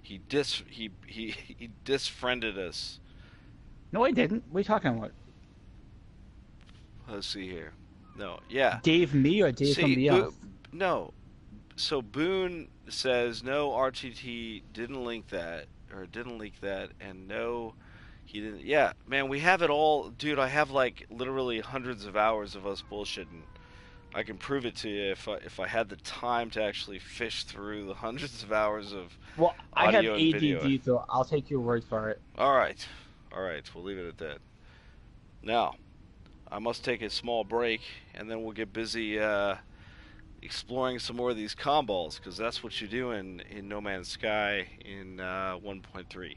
A: he dis he disfriended us.
B: No, I didn't. What are you talking about?
A: Let's see here. No, yeah.
B: Dave me or Dave
A: See,
B: somebody else?
A: no. So Boone says no, RTT didn't link that or didn't leak that, and no, he didn't. Yeah, man, we have it all, dude. I have like literally hundreds of hours of us bullshitting. I can prove it to you if I had the time to actually fish through the hundreds of hours of
B: Well, I have
A: audio and video.
B: ADD, so I'll take your word for it.
A: All right, we'll leave it at that. Now, I must take a small break, and then we'll get busy exploring some more of these comballs, because that's what you do in No Man's Sky in 1.3.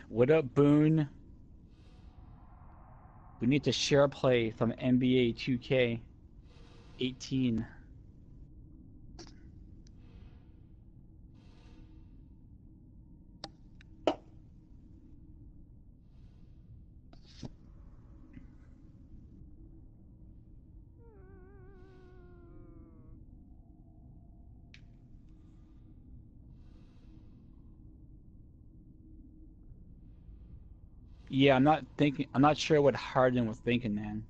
B: What up, Boone? We need to share play from NBA 2K18. Yeah, I'm not thinking. I'm not sure what Harden was thinking, man.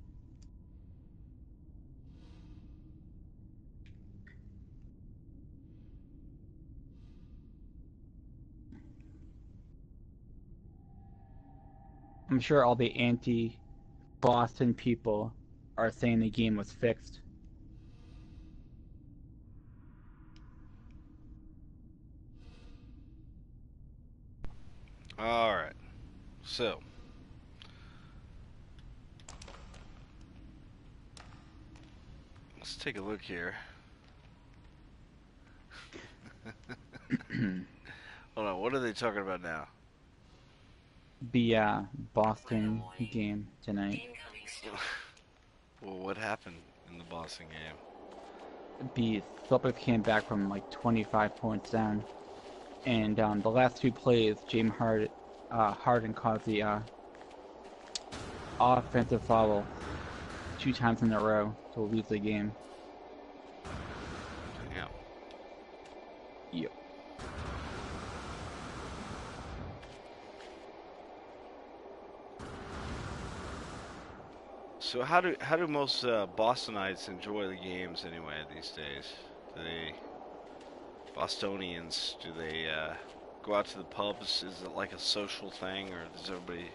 B: I'm sure all the anti-Boston people are saying the game was fixed.
A: All right, so let's take a look here. Hold on, what are they talking about now?
B: The Boston game tonight.
A: Well, what happened in the Boston game?
B: The Celtics came back from like 25 points down, and the last two plays, Harden caused the offensive foul 2 times in a row to lose the game.
A: Yeah.
B: Yep.
A: So how do most Bostonites enjoy the games anyway these days? Do they Bostonians, do they go out to the pubs? Is it like a social thing, or does everybody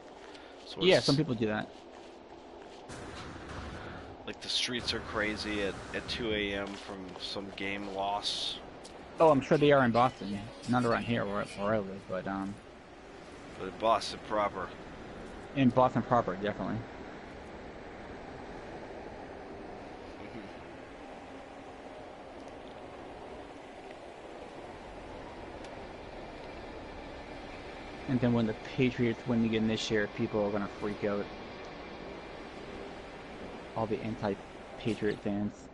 A: sort
B: Yeah, some
A: of
B: people do that.
A: like the streets are crazy at 2 a.m. from some game loss?
B: Oh, I'm sure they are in Boston. Not around here where I live, but
A: But Boston proper.
B: in Boston proper, definitely. And then when the Patriots win again this year, people are gonna freak out. all the anti-patriot fans.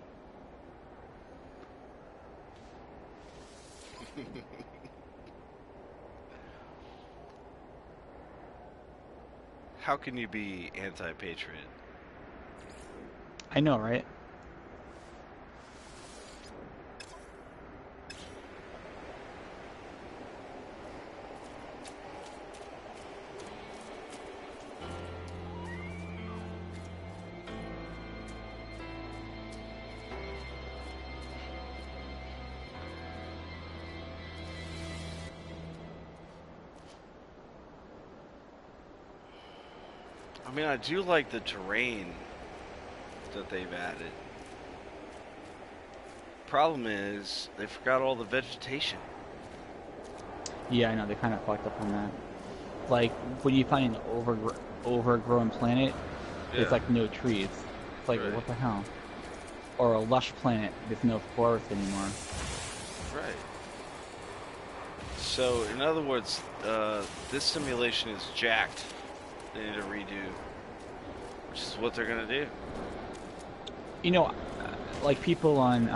A: How can you be anti-patriot?
B: I know, right?
A: I mean, I do like the terrain that they've added. Problem is, they forgot all the vegetation.
B: Yeah, I know, they kind of fucked up on that. Like, when you find an overgrown planet, there's
A: Yeah,
B: like no trees. It's like,
A: right,
B: what the hell? Or a lush planet, there's no forest anymore.
A: right. So, in other words, this simulation is jacked. They need to redo, which is what they're gonna do.
B: You know, like people on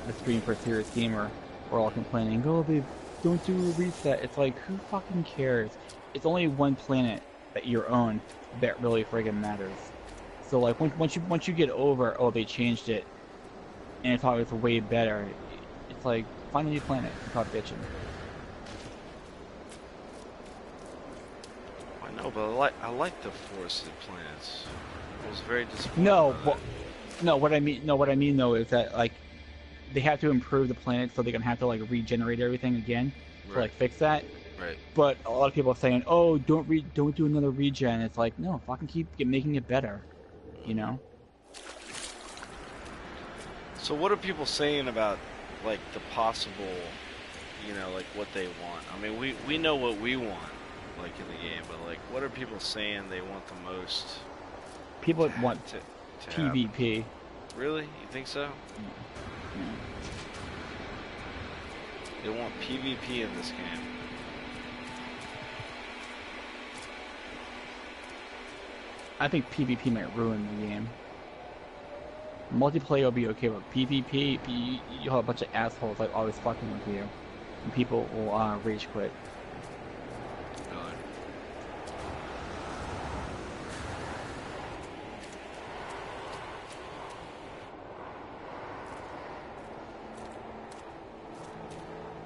B: the stream for Serious Gamer were all complaining, oh, they don't do a reset. It's like, who fucking cares? It's only one planet that you're on that really friggin' matters. So like once you get over, oh, they changed it and it's always way better. It's like, find a new planet and stop bitching.
A: I know, but I like the forested planets. I was very disappointed
B: No,
A: by
B: well, no, what I mean though is that like they have to improve the planet so they're gonna have to like regenerate everything again
A: that.
B: to
A: Right,
B: like fix that.
A: right.
B: But a lot of people are saying, "Oh, don't do another regen." It's like, no, fucking making it better, you
A: Hmm.
B: know?
A: So, what are people saying about like the possible, like what they want? I mean, we know what we want, like in the game, but like, what are people saying they want the most
B: People
A: to ha-
B: want
A: to happen?
B: PvP.
A: Really? You think so?
B: Yeah, yeah.
A: They want PvP in this game.
B: I think PvP might ruin the game. Multiplayer will be okay, but PvP, you'll have a bunch of assholes like always fucking with you, and people will rage quit.
A: Really?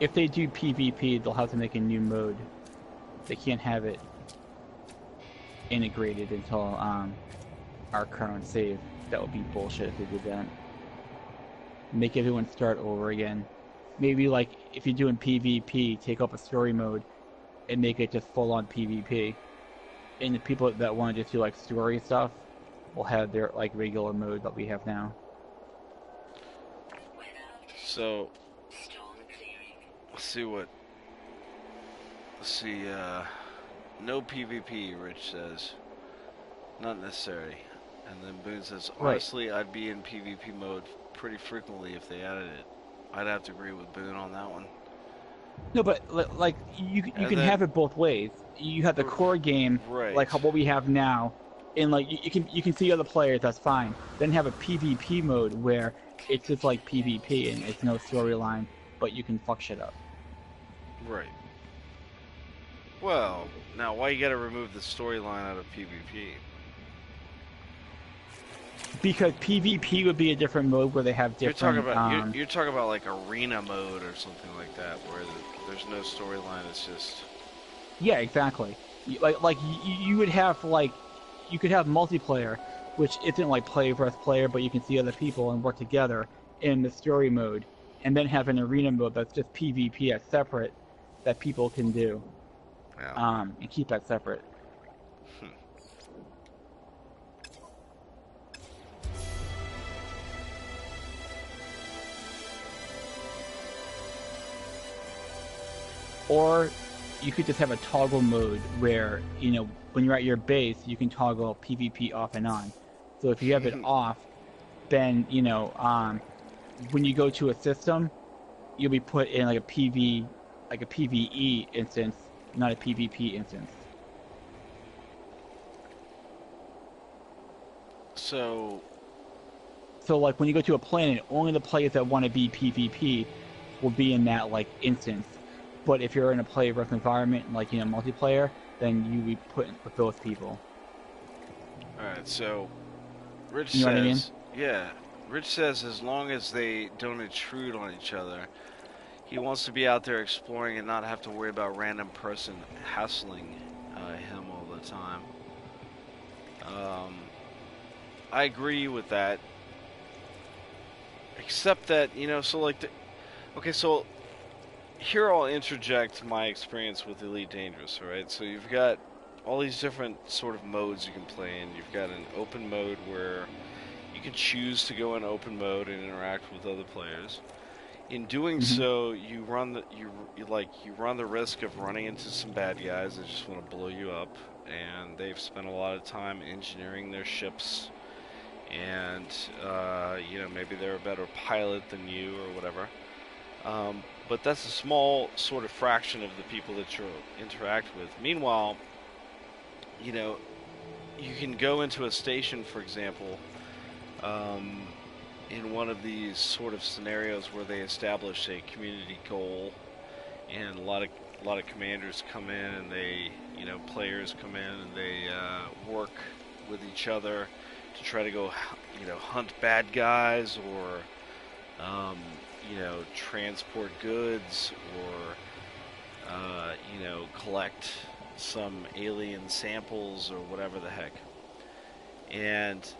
B: If they do PvP, they'll have to make a new mode. They can't have it integrated until our current save. That would be bullshit if they did that. Make everyone start over again. Maybe like if you're doing PvP, take up a story mode and make it just full on PvP. And the people that want to just do like story stuff will have their like regular mode that we have now.
A: So, let's see what. Let's see. No PvP. Rich says not necessary. And then Boone says,
B: Right.
A: honestly, I'd be in PvP mode pretty frequently if they added it. I'd have to agree with Boone on that one.
B: No, but like you
A: And
B: can
A: then,
B: have it both ways. You have the core game like
A: right,
B: how, what we have now, and like you can see other players. That's fine. Then have a PvP mode where it's just like PvP and it's no storyline, but you can fuck shit up.
A: right. Well, now why you gotta remove the storyline out of PvP?
B: Because PvP would be a different mode where they have
A: You're talking
B: different.
A: about you're talking about like arena mode or something like that, where there's no storyline. It's just
B: Yeah, exactly. Like you would have like you could have multiplayer, which isn't like player versus player, but you can see other people and work together in the story mode, and then have an arena mode that's just PvP as separate that people can do,
A: yeah.
B: and keep that separate. Or you could just have a toggle mode where, when you're at your base, you can toggle PvP off and on. So if you have it off, then, when you go to a system, you'll be put in like a PvE instance, not a PvP instance.
A: So,
B: So like when you go to a planet, only the players that want to be PvP will be in that like instance. But if you're in a player-versus environment, like multiplayer, then you be put in with those people.
A: all right. So, Rich
B: You know what I mean?
A: says, yeah. Rich says as long as they don't intrude on each other, he wants to be out there exploring and not have to worry about random person hassling him all the time. Um, I agree with that, except that so like okay, so here I'll interject my experience with Elite Dangerous. All right, so you've got all these different sort of modes you can play in. You've got an open mode where you can choose to go in open mode and interact with other players. In doing
B: Hmm.
A: so, you run the risk of running into some bad guys that just want to blow you up, and they've spent a lot of time engineering their ships, and maybe they're a better pilot than you or whatever. But that's a small sort of fraction of the people that you interact with. Meanwhile, you know, you can go into a station, for example, um, in one of these sort of scenarios where they establish a community goal, and a lot of commanders come in, and players come in, and they work with each other to try to go, hunt bad guys, or transport goods, or collect some alien samples or whatever the heck. And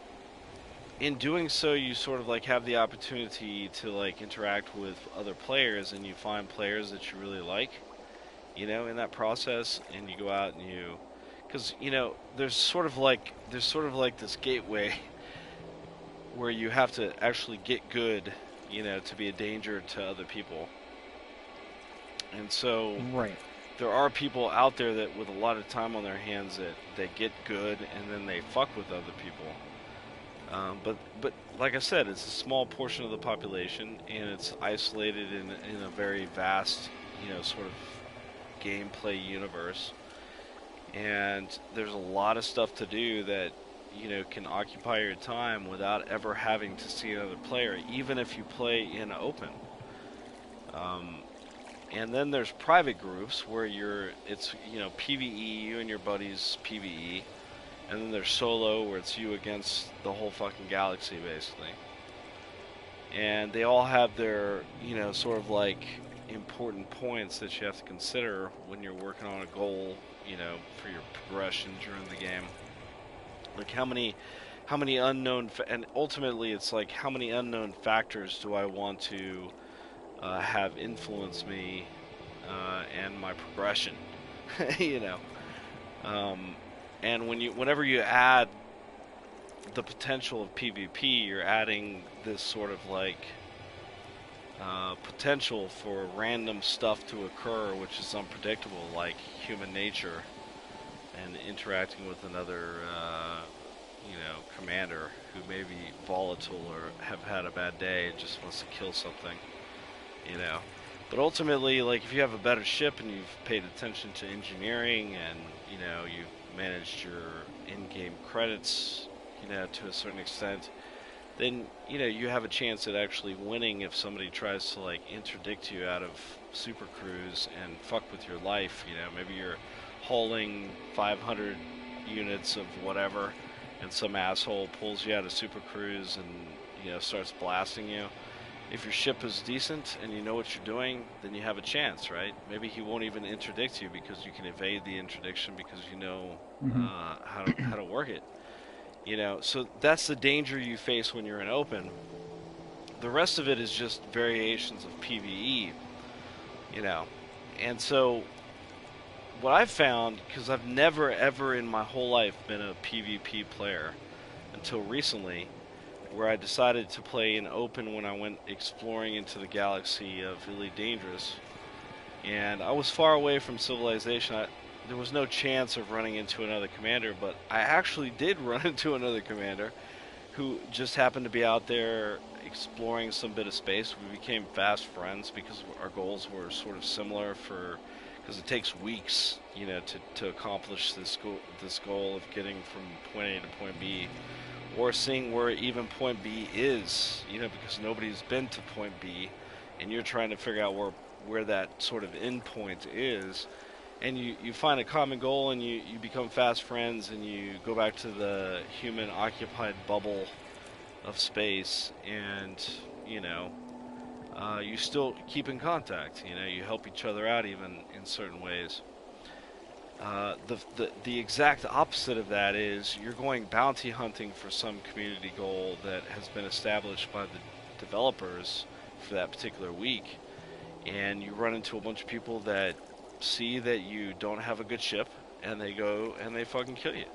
A: in doing so, you sort of like have the opportunity to like interact with other players, and you find players that you really like, in that process, and you go out and because there's sort of like this gateway where you have to actually get good, to be a danger to other people. And so
B: Right.
A: there are people out there that with a lot of time on their hands that they get good and then they fuck with other people. But like I said, it's a small portion of the population, and it's isolated in a very vast, sort of gameplay universe. And there's a lot of stuff to do that can occupy your time without ever having to see another player, even if you play in open. Um, and then there's private groups where it's PVE, you and your buddies PVE, and then there's solo where it's you against the whole fucking galaxy basically. And they all have their sort of like important points that you have to consider when you're working on a goal, for your progression during the game. Like how many and ultimately it's like how many unknown factors do I want to have influence me and my progression, you know. Um, and whenever you add the potential of PvP, you're adding this sort of like potential for random stuff to occur, which is unpredictable, like human nature and interacting with another, commander who may be volatile or have had a bad day and just wants to kill something, you know. But ultimately, like if you have a better ship and you've paid attention to engineering and you've managed your in-game credits, to a certain extent, then you have a chance at actually winning if somebody tries to like interdict you out of Super Cruise and fuck with your life. Maybe you're hauling 500 units of whatever, and some asshole pulls you out of Super Cruise and starts blasting you. If your ship is decent and you know what you're doing, then you have a chance, right? Maybe he won't even interdict you because you can evade the interdiction because you know
B: Hmm.
A: how to work it. So that's the danger you face when you're in open. The rest of it is just variations of PvE, you know. And so what I've found, because I've never ever in my whole life been a PvP player until recently, where I decided to play in open when I went exploring into the galaxy of Elite Dangerous, and I was far away from civilization. There was no chance of running into another commander, but I actually did run into another commander who just happened to be out there exploring some bit of space. We became fast friends because our goals were sort of similar because it takes weeks, to accomplish this goal of getting from point A to point B or seeing where even point B is, because nobody's been to point B, and you're trying to figure out where that sort of end point is, and you find a common goal, and you become fast friends, and you go back to the human occupied bubble of space, and you still keep in contact. You help each other out even in certain ways. The exact opposite of that is you're going bounty hunting for some community goal that has been established by the developers for that particular week, and you run into a bunch of people that see that you don't have a good ship, and they go and they fucking kill you.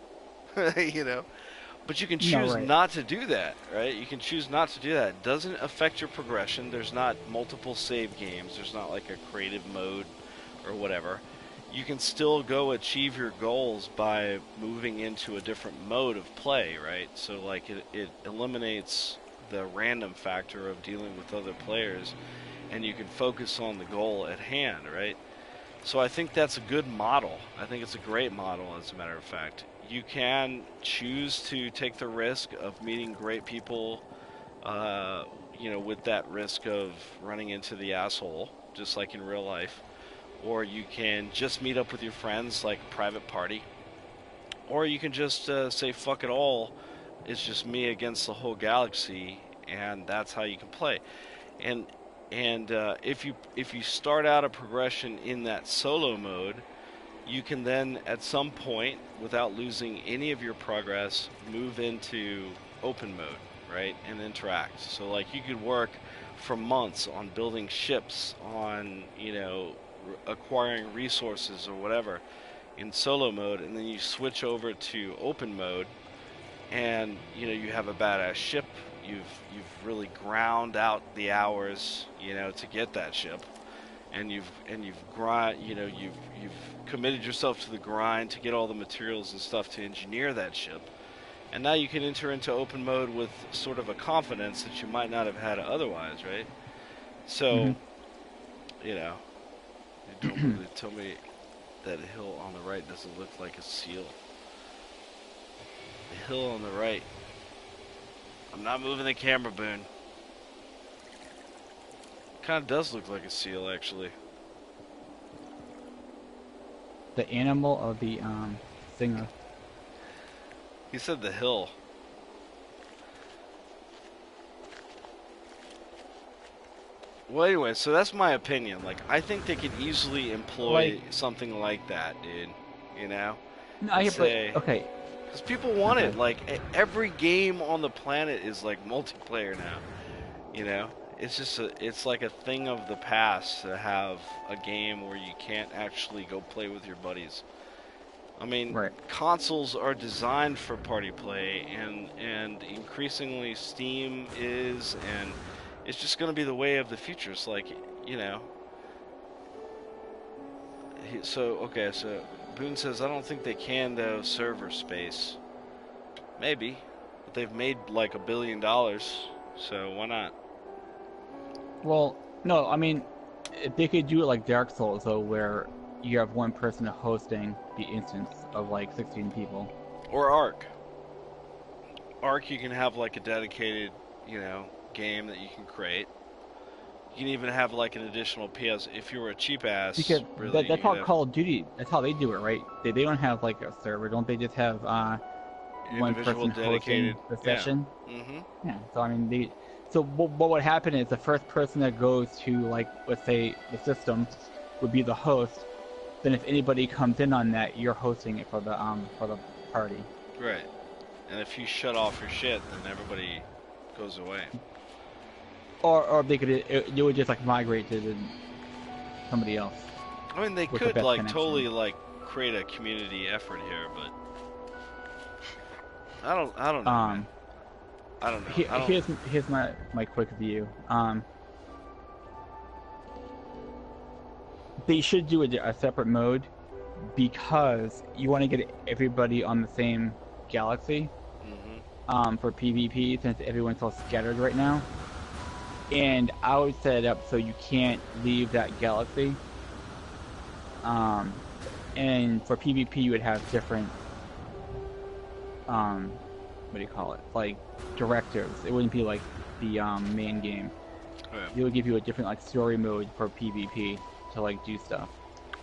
A: But you can
B: No,
A: choose
B: right.
A: not to do that, right? You can choose not to do that. It doesn't affect your progression. There's not multiple save games. There's not like a creative mode or whatever. You can still go achieve your goals by moving into a different mode of play, right? So like it eliminates the random factor of dealing with other players, and you can focus on the goal at hand, right? So I think that's a good model. I think it's a great model, as a matter of fact. You can choose to take the risk of meeting great people, with that risk of running into the asshole, just like in real life. Or you can just meet up with your friends, like a private party. Or you can just say, fuck it all, it's just me against the whole galaxy, and that's how you can play. And if you start out a progression in that solo mode, you can then at some point, without losing any of your progress, move into open mode, right, and interact. So like you could work for months on building ships, on acquiring resources or whatever in solo mode, and then you switch over to open mode, and you have a badass ship. You've really ground out the hours, to get that ship, and you've grind, you've committed yourself to the grind to get all the materials and stuff to engineer that ship, and now you can enter into open mode with sort of a confidence that you might not have had otherwise, right?
B: Hmm.
A: So, you know, you don't believe. Tell me that hill on the right doesn't look like a seal. The hill on the right. I'm not moving the camera, Boone. Kind of does look like a seal, actually.
B: The animal of the singer.
A: He said the hill. Well, anyway, so that's my opinion. Like, I think they could easily
B: Like,
A: employ something like that, dude. You know,
B: no,
A: and
B: but
A: say,
B: okay,
A: because people want
B: okay.
A: it. Like, every game on the planet is like multiplayer now. You know, it's like a thing of the past to have a game where you can't actually go play with your buddies. I mean,
B: Right.
A: consoles are designed for party play, and increasingly Steam is, and it's just going to be the way of the future. It's like, you know. So Boone says, I don't think they can though. Server space, maybe, but they've made like $1 billion, so why not?
B: Well, no, I mean, if they could do it like Dark Souls, though, where you have one person hosting the instance of like 16 people.
A: Or Arc. Arc, you can have like a dedicated, game that you can create. You can even have like an additional PS. If you were a cheap ass,
B: Because
A: really, you
B: that's
A: could
B: how
A: have
B: Call of Duty, that's how they do it, right? They don't have like a server, don't they just have one
A: individual
B: person hosting
A: dedicated.
B: the
A: Yeah.
B: session?
A: Mm-hmm.
B: Yeah, so I mean, so what would happen is the first person that goes to, like, let's say the system would be the host. Then if anybody comes in on that, you're hosting it for the party.
A: Right. And if you shut off your shit, then everybody goes away.
B: Or they could it would just like migrate to somebody else
A: I mean, they
B: with the
A: could
B: best
A: like
B: connection.
A: totally like create a community effort here, but I don't know, man.
B: Um,
A: I don't know. I don't.
B: here's my quick view. They should do a separate mode because you want to get everybody on the same galaxy.
A: Mm-hmm.
B: For PvP, since everyone's so scattered right now. And I would set it up so you can't leave that galaxy. And for PvP, you would have different what do you call it? Like directives. It wouldn't be like the main game.
A: Yeah.
B: It would give you a different like story mode for PvP to like do stuff.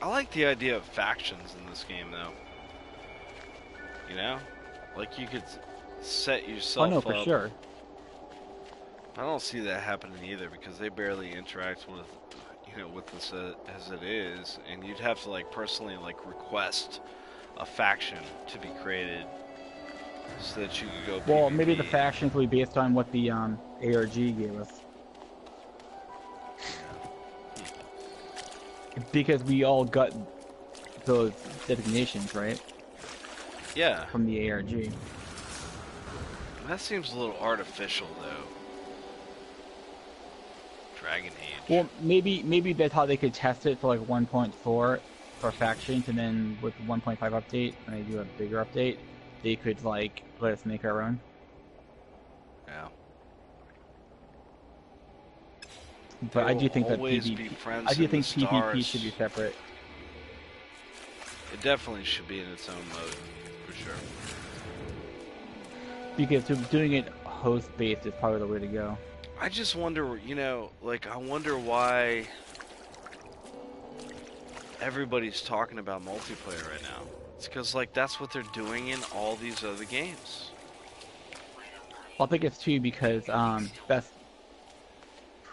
A: I like the idea of factions in this game, though. You know, like you could set
B: Oh no,
A: yourself
B: for
A: up.
B: sure.
A: I don't see that happening either because they barely interact with, with this as it is, and you'd have to like personally like request a faction to be created so that you could go
B: Well, maybe the
A: PvP.
B: factions will be based on what the ARG gave us. Because we all got those designations, right?
A: Yeah,
B: From the ARG.
A: that seems a little artificial though. Dragon Age.
B: Well, maybe that's how they could test it for like 1.4 for factions, and then with 1.5 update, when they do a bigger update, they could like let us make our own.
A: Yeah. They
B: But I
A: will
B: do think that
A: always be
B: PvP, I
A: friends
B: do
A: in the
B: think PvP should
A: stars.
B: be separate.
A: It definitely should be in its own mode, for sure.
B: Because doing it host based is probably the way to go.
A: I just wonder, like, I wonder why everybody's talking about multiplayer right now. It's because, like, that's what they're doing in all these other games.
B: I think it's too because that's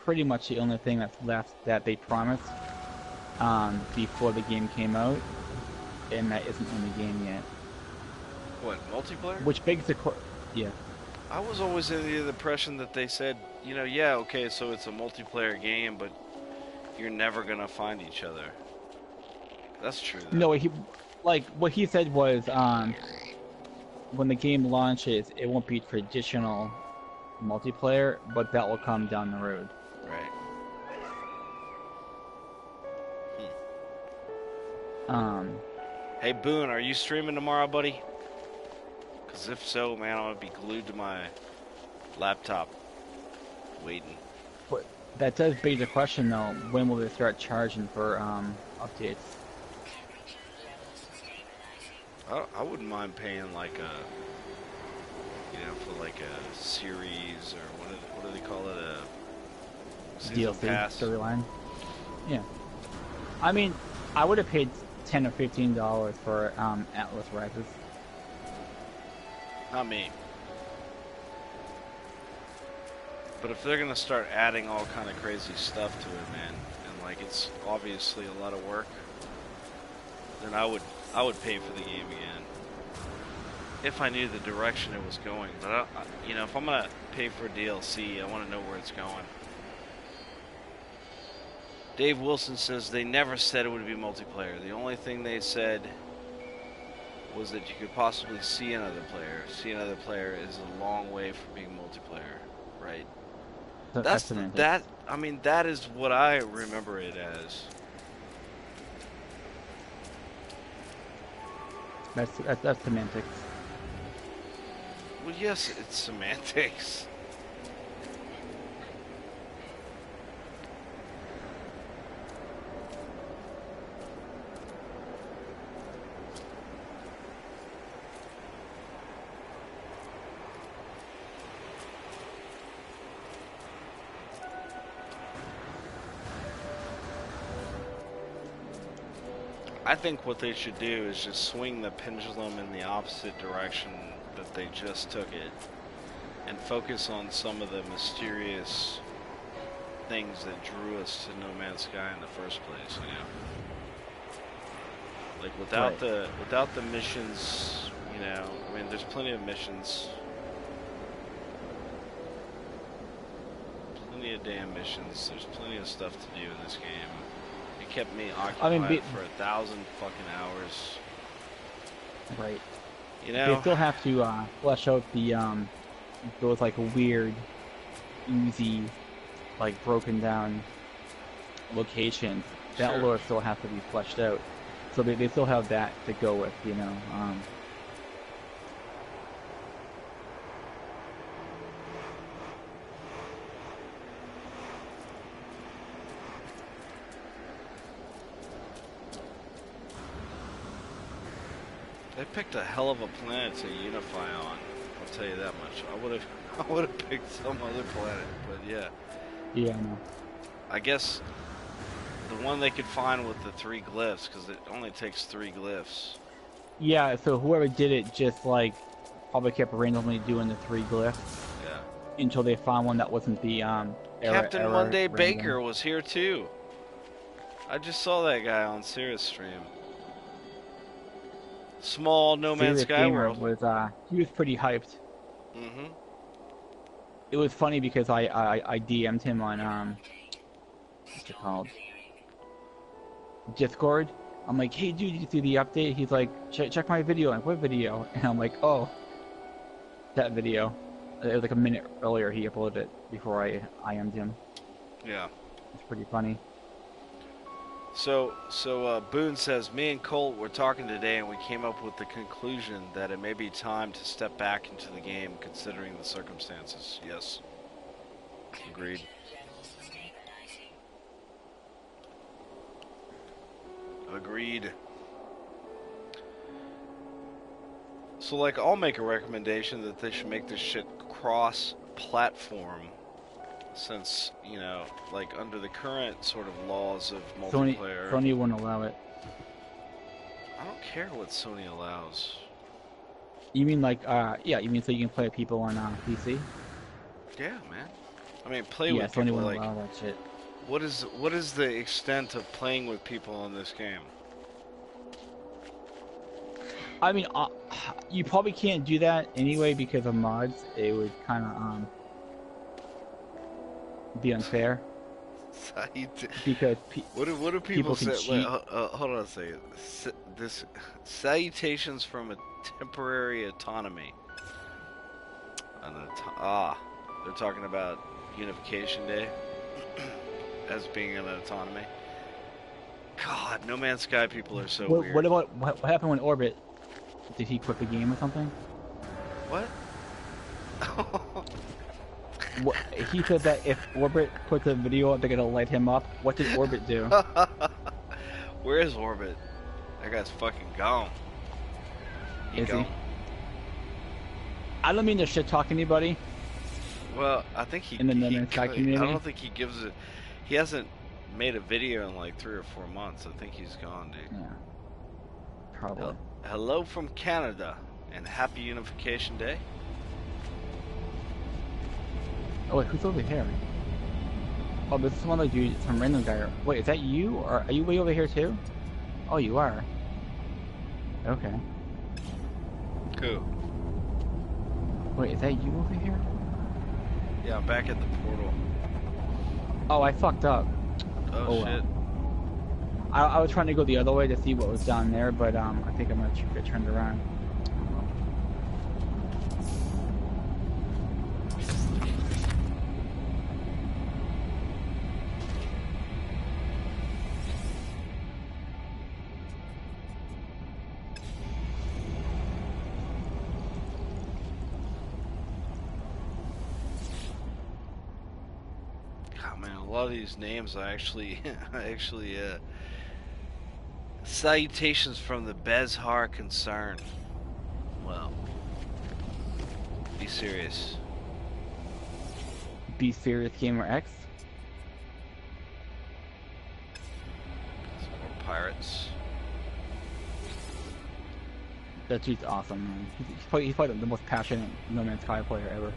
B: pretty much the only thing that's left that they promised before the game came out, and that isn't in the game yet.
A: What, multiplayer?
B: Which begs the yeah.
A: I was always in the impression that they said, yeah, okay, so it's a multiplayer game, but you're never gonna find each other. That's true, though.
B: No, like what he said was when the game launches, it won't be traditional multiplayer, but that will come down the road.
A: Right. Hey, Boone, are you streaming tomorrow, buddy? Because if so, man, I'm going to be glued to my laptop waiting.
B: But that does beg the question, though, when will they start charging for updates?
A: I wouldn't mind paying like for like a series or what do they call it? A season
B: DLC
A: pass.
B: storyline. Yeah. I mean, I would have paid $10 or $15 for Atlas Rises.
A: Not me. But if they're gonna start adding all kind of crazy stuff to it, man, and like it's obviously a lot of work, then I would pay for the game again if I knew the direction it was going. But if I'm gonna pay for DLC, I want to know where it's going. Dave Wilson says they never said it would be multiplayer. The only thing they said was that you could possibly see another player. See another player is a long way from being multiplayer, right? That is what I remember it as.
B: That's semantics.
A: Well, yes, it's semantics. I think what they should do is just swing the pendulum in the opposite direction that they just took it and focus on some of the mysterious things that drew us to No Man's Sky in the first place, Like without the missions, there's plenty of missions. Plenty of damn missions. There's plenty of stuff to do in this game. It kept me occupied for 1,000 fucking hours.
B: Right.
A: They
B: still have to flesh out the those like weird, easy, like broken down locations. That lore still has to be fleshed out. So they still have that to go with,
A: They picked a hell of a planet to unify on. I'll tell you that much. I would have I would have picked some other planet, but yeah.
B: Yeah, I know.
A: I guess the one they could find with the 3 glyphs, because it only takes 3 glyphs.
B: Yeah, so whoever did it just like probably kept randomly doing the 3 glyphs
A: Yeah.
B: until they found one that wasn't the
A: Captain
B: error
A: Monday
B: random.
A: Baker was here too. I just saw that guy on Sirius stream. Small No Man's
B: Serious
A: Sky
B: Gamer
A: world.
B: was he was pretty hyped.
A: Mm-hmm.
B: It was funny because I DM'd him on what's it called? Discord. I'm like, hey dude, did you see the update? He's like, check my video. I'm like, what video? And I'm like, oh, that video. It was like a minute earlier he uploaded it before I IM'd him.
A: Yeah.
B: It's pretty funny.
A: So Boone says, me and Colt were talking today and we came up with the conclusion that it may be time to step back into the game considering the circumstances. Yes. Agreed. Agreed. So, like, I'll make a recommendation that they should make this shit cross-platform, since, you know, like, under the current sort of laws of multiplayer.
B: Sony won't allow it.
A: I don't care what Sony allows.
B: You mean like, yeah, you mean so you can play with people on PC?
A: Yeah, man. I mean, play
B: Yeah,
A: with
B: Sony
A: people,
B: won't
A: like,
B: allow that shit.
A: what is the extent of playing with people in this game?
B: I mean, you probably can't do that anyway because of mods. It would kind of be unfair because
A: what do people
B: can
A: say?
B: cheat.
A: Hold on a second. This salutations from a temporary autonomy. They're talking about Unification Day as being an autonomy. God, No Man's Sky people are so weird.
B: What about what happened when Orbit? Did he quit the game or something?
A: What?
B: What, he said that if Orbit puts a video up, they're gonna light him up. What did Orbit do?
A: Where is Orbit? That guy's fucking gone.
B: Is he? I don't mean to shit talk anybody.
A: Well, I think he
B: in the No Man's Sky community.
A: I don't think he gives it. He hasn't made a video in like 3 or 4 months. I think he's gone, dude.
B: Yeah. Probably.
A: Hello from Canada, and happy Unification Day.
B: Oh wait, who's over here? Oh, this is some other dude, some random guy. Wait, is that you, or are you way over here too? Oh, you are. Okay.
A: Cool.
B: Wait, is that you over here?
A: Yeah, I'm back at the portal.
B: Oh, I fucked up.
A: Oh shit.
B: I was trying to go the other way to see what was down there, but I think I'm gonna get turned around.
A: God, man, a lot of these names I actually salutations from the Bezhar concern. Well, be serious.
B: Be Serious Gamer X.
A: Some more pirates.
B: That dude's awesome, man. He's probably the most passionate No Man's Sky player ever.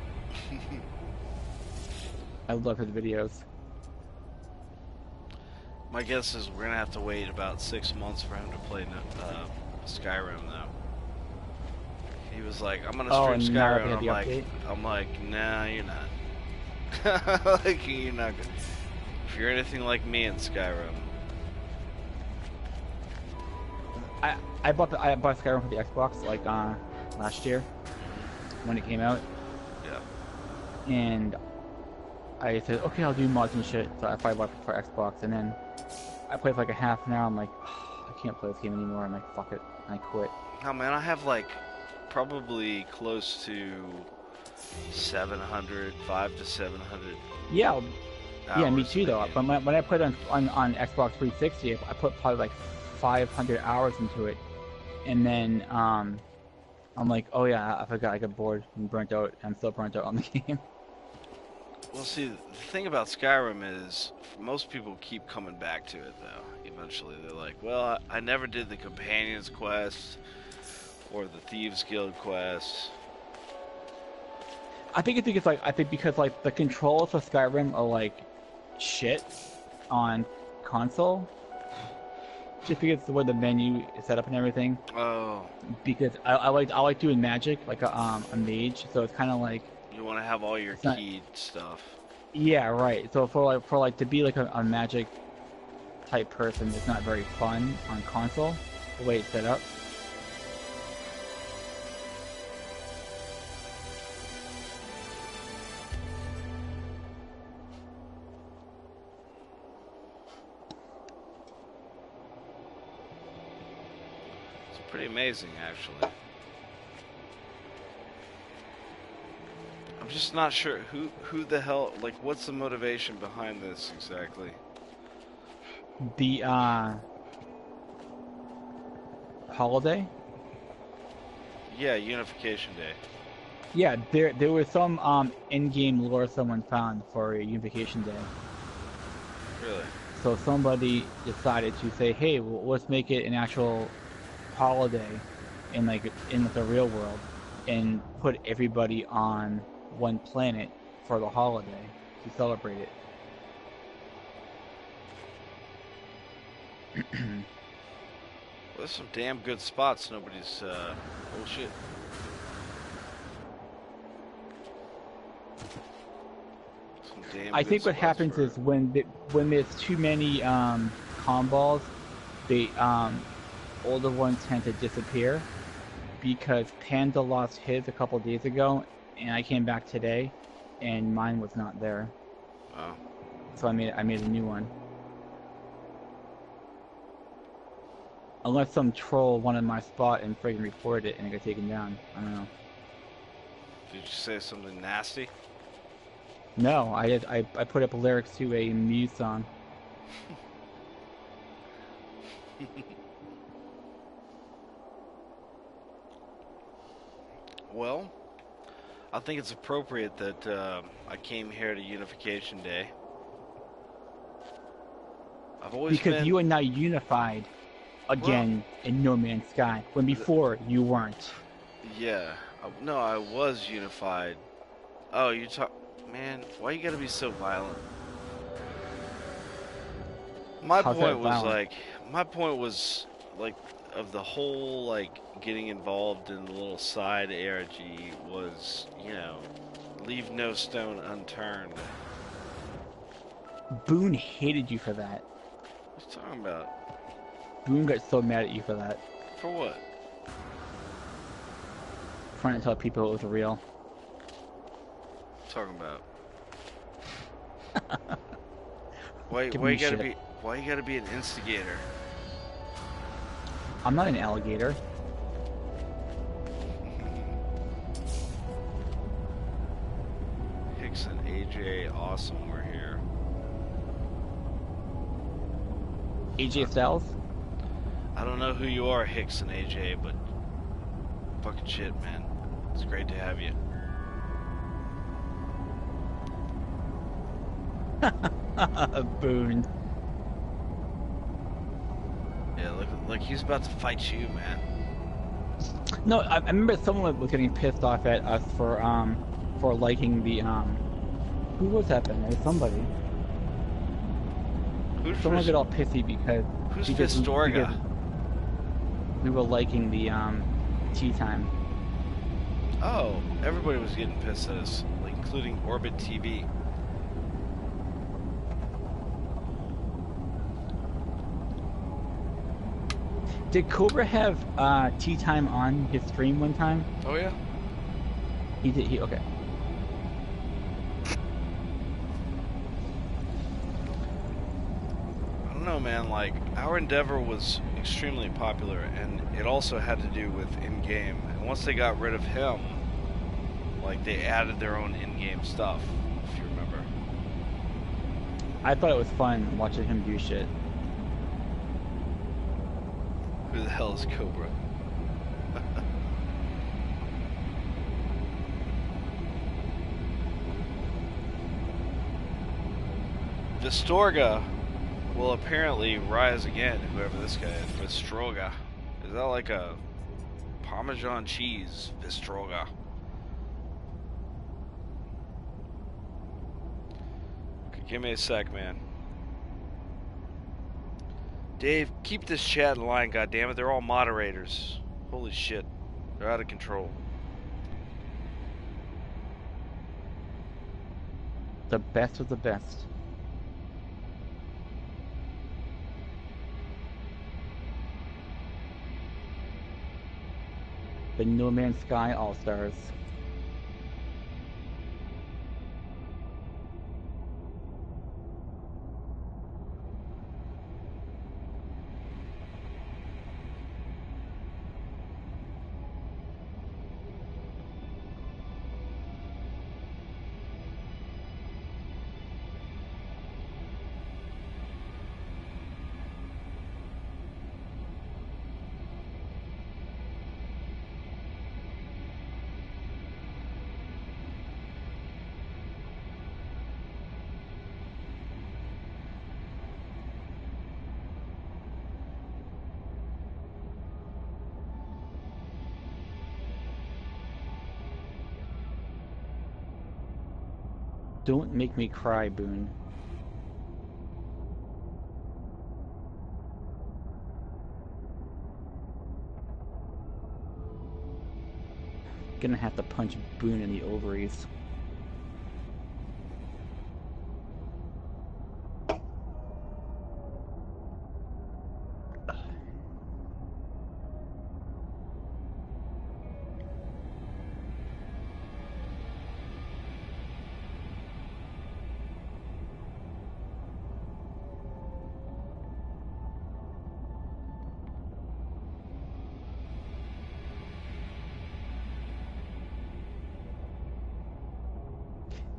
B: I love his videos.
A: My guess is we're gonna have to wait about 6 months for him to play Skyrim, though. He was like, "I'm gonna stream Skyrim." I'm like, "Nah, you're not. Like, you're not gonna. If you're anything like me in Skyrim."
B: I bought Skyrim for the Xbox like last year when it came out.
A: Yeah.
B: And I said, okay, I'll do mods and shit. So I bought it for Xbox, and then I played for like a half an hour. I'm like, oh, I can't play this game anymore. I'm like, fuck it, and I quit.
A: Oh man, I have like probably close to 500 to 700.
B: Yeah, yeah, me
A: hours
B: too
A: in the
B: though.
A: game.
B: But when I played on Xbox 360, I put probably like 500 hours into it, and then I'm like, oh yeah, I forgot I got bored and burnt out. I'm still burnt out on the game.
A: Well, see, the thing about Skyrim is most people keep coming back to it, though. Eventually, they're like, well, I never did the Companions quest or the Thieves Guild quest.
B: I think because like the controls for Skyrim are like shit on console, just because the way the menu is set up and everything.
A: Oh,
B: Because I like doing magic like a mage, so it's kind of like
A: you want to have all your
B: it's not.
A: keyed stuff.
B: Yeah, right. So for like to be like a magic type person, it's not very fun on console the way it's set up.
A: It's pretty amazing, actually. I'm just not sure who the hell, like, what's the motivation behind this exactly?
B: The holiday.
A: Yeah, Unification Day.
B: Yeah, there was some in-game lore someone found for a Unification Day.
A: Really?
B: So somebody decided to say, hey, well, let's make it an actual holiday in the real world, and put everybody on one planet for the holiday to celebrate it.
A: Well, there's some damn good spots. Nobody's, oh shit. Some damn
B: I
A: good
B: think what
A: spots
B: happens
A: for.
B: is when there's too many balls, the older ones tend to disappear, because Panda lost his a couple days ago, and I came back today, and mine was not there.
A: Oh.
B: So I made a new one. Unless some troll wanted my spot and friggin' reported it and it got taken down. I don't know.
A: Did you say something nasty?
B: No, I put up lyrics to a Muse song.
A: Well, I think it's appropriate that I came here to Unification Day. I've always
B: Because
A: been.
B: you are now unified
A: Well,
B: again in No Man's Sky, when before you weren't.
A: yeah. No, I was unified. Oh, you talk. Man, why you gotta be so violent? My
B: How's that
A: point was
B: violent?
A: like. My point was like. Of the whole, like, getting involved in the little side ARG was, leave no stone unturned.
B: Boone hated you for that.
A: What you talking about?
B: Boone got so mad at you for that.
A: For what?
B: Trying to tell people it was real.
A: What you talking about? Why,
B: Give
A: why
B: me
A: you gotta
B: shit.
A: be, why you gotta be an instigator?
B: I'm not an alligator.
A: Hicks and AJ, awesome, we're here.
B: AJ Styles?
A: I don't know who you are, Hicks and AJ, but fucking shit, man. It's great to have you.
B: Boone.
A: Yeah, look, he's about to fight you, man.
B: No, I remember someone was getting pissed off at us for liking the who was that then? It was somebody.
A: Who's
B: Someone got all pissy
A: who's
B: because
A: Vistorga?
B: we were liking the tea time.
A: Oh, everybody was getting pissed at us, like, including Orbit TV.
B: Did Cobra have tea time on his stream one time?
A: Oh yeah.
B: He did. He okay.
A: I don't know, man. Like, our endeavor was extremely popular, and it also had to do with in-game. And once they got rid of him, like, they added their own in-game stuff, if you remember.
B: I thought it was fun watching him do shit.
A: Who the hell is Cobra? Vistorga will apparently rise again, whoever this guy is. Vistroga. Is that like a Parmesan cheese? Vistroga. Okay, give me a sec, man. Dave, keep this chat in line, goddammit. They're all moderators. Holy shit. They're out of control.
B: The best of the best. The No Man's Sky All-Stars. Don't make me cry, Boone. Gonna have to punch Boone in the ovaries.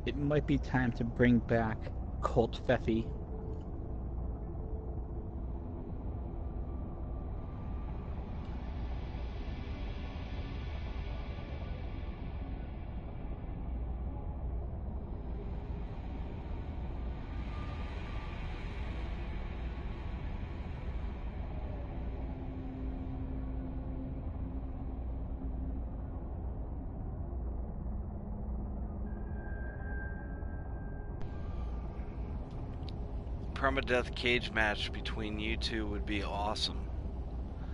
B: It might be time to bring back Colt Feffy.
A: Permadeath cage match between you two would be awesome.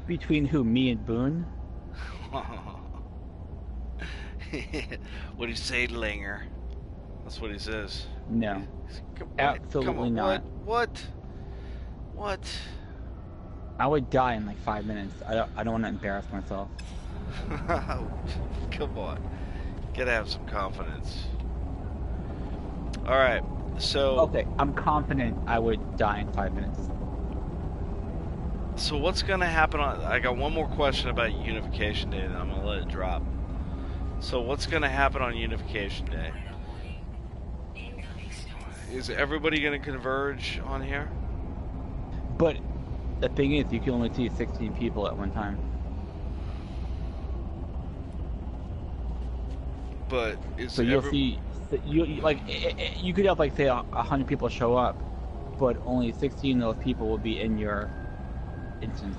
B: Between who, me and Boone?
A: What do you say, Linger? That's what he says.
B: No. Absolutely not.
A: What?
B: I would die in like 5 minutes. I don't want to embarrass myself.
A: Come on. Gotta have some confidence. Alright, so...
B: Okay, I'm confident I would die in 5 minutes.
A: So what's gonna happen on... I got one more question about Unification Day, then I'm gonna let it drop. So what's gonna happen on Unification Day? Is everybody gonna converge on here?
B: But the thing is, you can only see 16 people at one time.
A: But is
B: so you'll see, you could have like say 100 people show up, but only 16 of those people will be in your instance.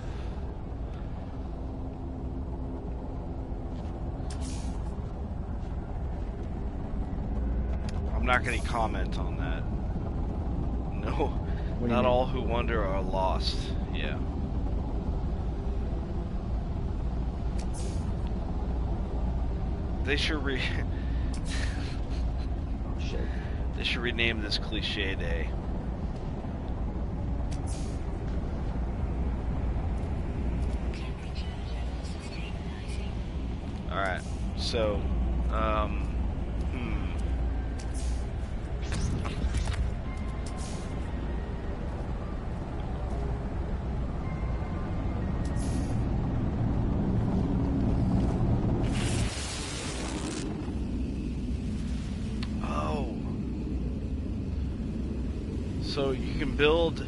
A: I'm not gonna comment on that. No, not all who wander are lost. Yeah. They should
B: Oh, shit.
A: They should rename this Cliche Day. All right. So, So you can build,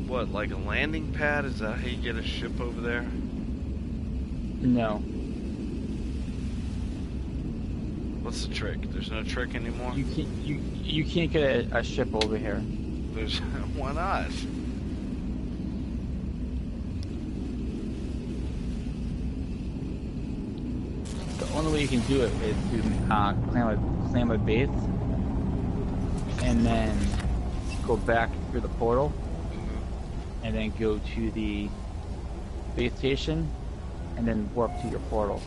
A: what, like a landing pad? Is that how you get a ship over there?
B: No.
A: What's the trick? There's no trick anymore?
B: You can't get a ship over here.
A: There's why not?
B: The only way you can do it is to climb a base and then go back through the portal and then go to the base station and then warp to your portal.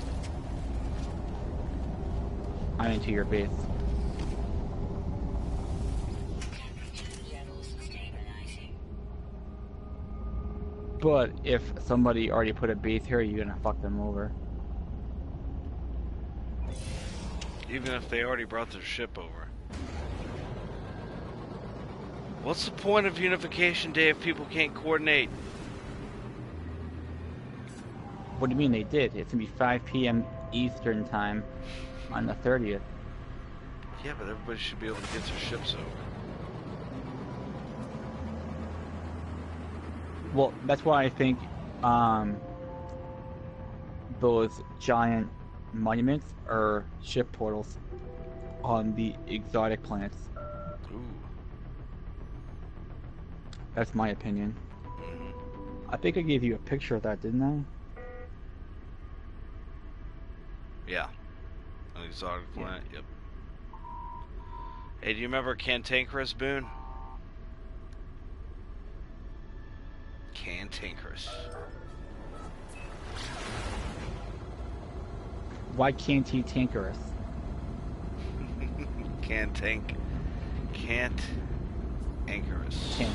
B: I mean to your base. But if somebody already put a base here, you're gonna fuck them over.
A: Even if they already brought their ship over. What's the point of Unification Day if people can't coordinate?
B: What do you mean they did? It's gonna be 5 p.m. Eastern time on the 30th.
A: Yeah, but everybody should be able to get their ships over.
B: Well, that's why I think those giant monuments are ship portals on the exotic planets.
A: Ooh.
B: That's my opinion. I think I gave you a picture of that, didn't I?
A: Yeah. An exotic planet, yep. Hey, do you remember Cantankerous, Boone? Cantankerous.
B: Why can't he tanker us?
A: Can't anchor us.
B: Tank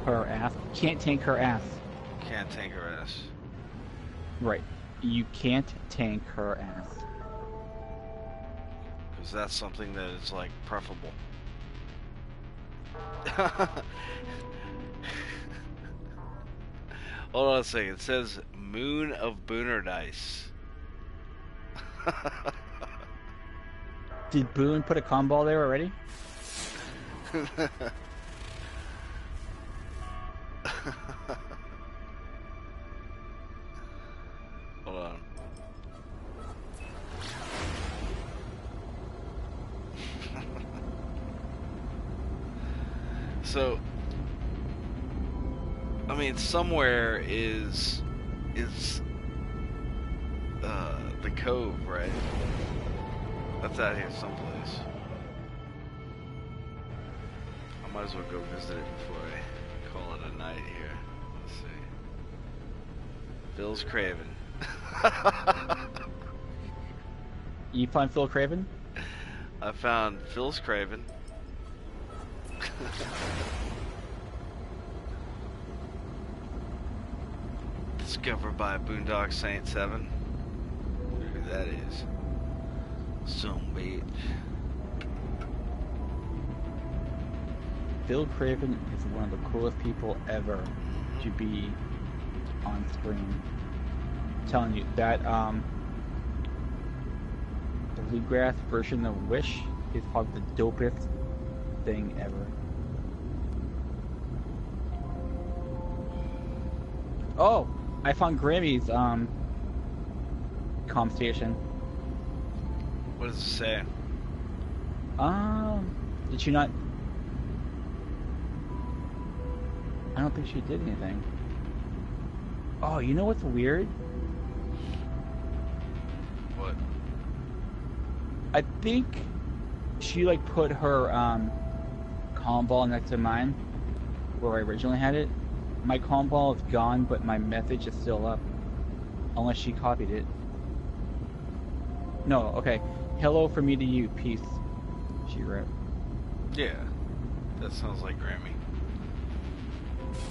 B: her ass. Can't tank her ass.
A: Can't tanker us.
B: Right. You can't tank her ass.
A: Because that's something that is, like, preferable. Hold on a second. It says Moon of Booner Dice.
B: Did Boone put a comball there already?
A: Hold on. So, I mean, somewhere is the cove, right? That's out here someplace. I might as well go visit it before I call it a night here. Let's see. Phil's Craven.
B: You find Phil Craven?
A: I found Phil's Craven. Discovered by Boondock Saint 7. Who that is. Some bait.
B: Phil Craven is one of the coolest people ever to be on screen. I'm telling you, that the bluegrass version of Wish is probably the dopest thing ever. Oh, I found Grammy's comm station.
A: What does it say?
B: Did she not? I don't think she did anything. Oh, you know what's weird?
A: What?
B: I think she like put her comm ball next to mine where I originally had it. My comm ball is gone, but my message is still up. Unless she copied it. No, okay. Hello from me to you, peace. She wrote.
A: Yeah. That sounds like Grammy.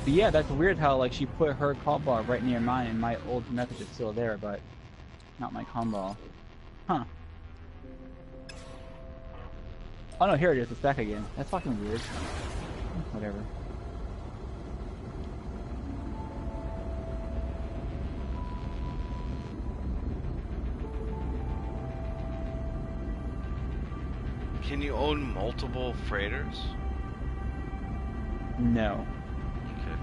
B: But yeah, that's weird how like she put her comm ball right near mine and my old message is still there, but not my comm ball. Huh. Oh no, here it is. It's back again. That's fucking weird. Whatever.
A: Can you own multiple freighters?
B: No.
A: Okay.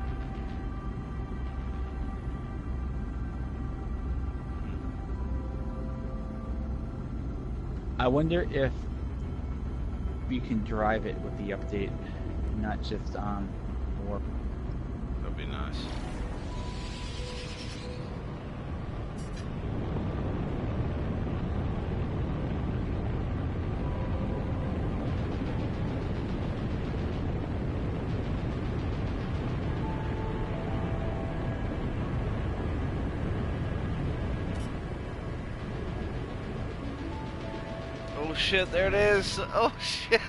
B: I wonder if we can drive it with the update. not just warp.
A: That'd be nice. Oh shit, there it is. Oh shit.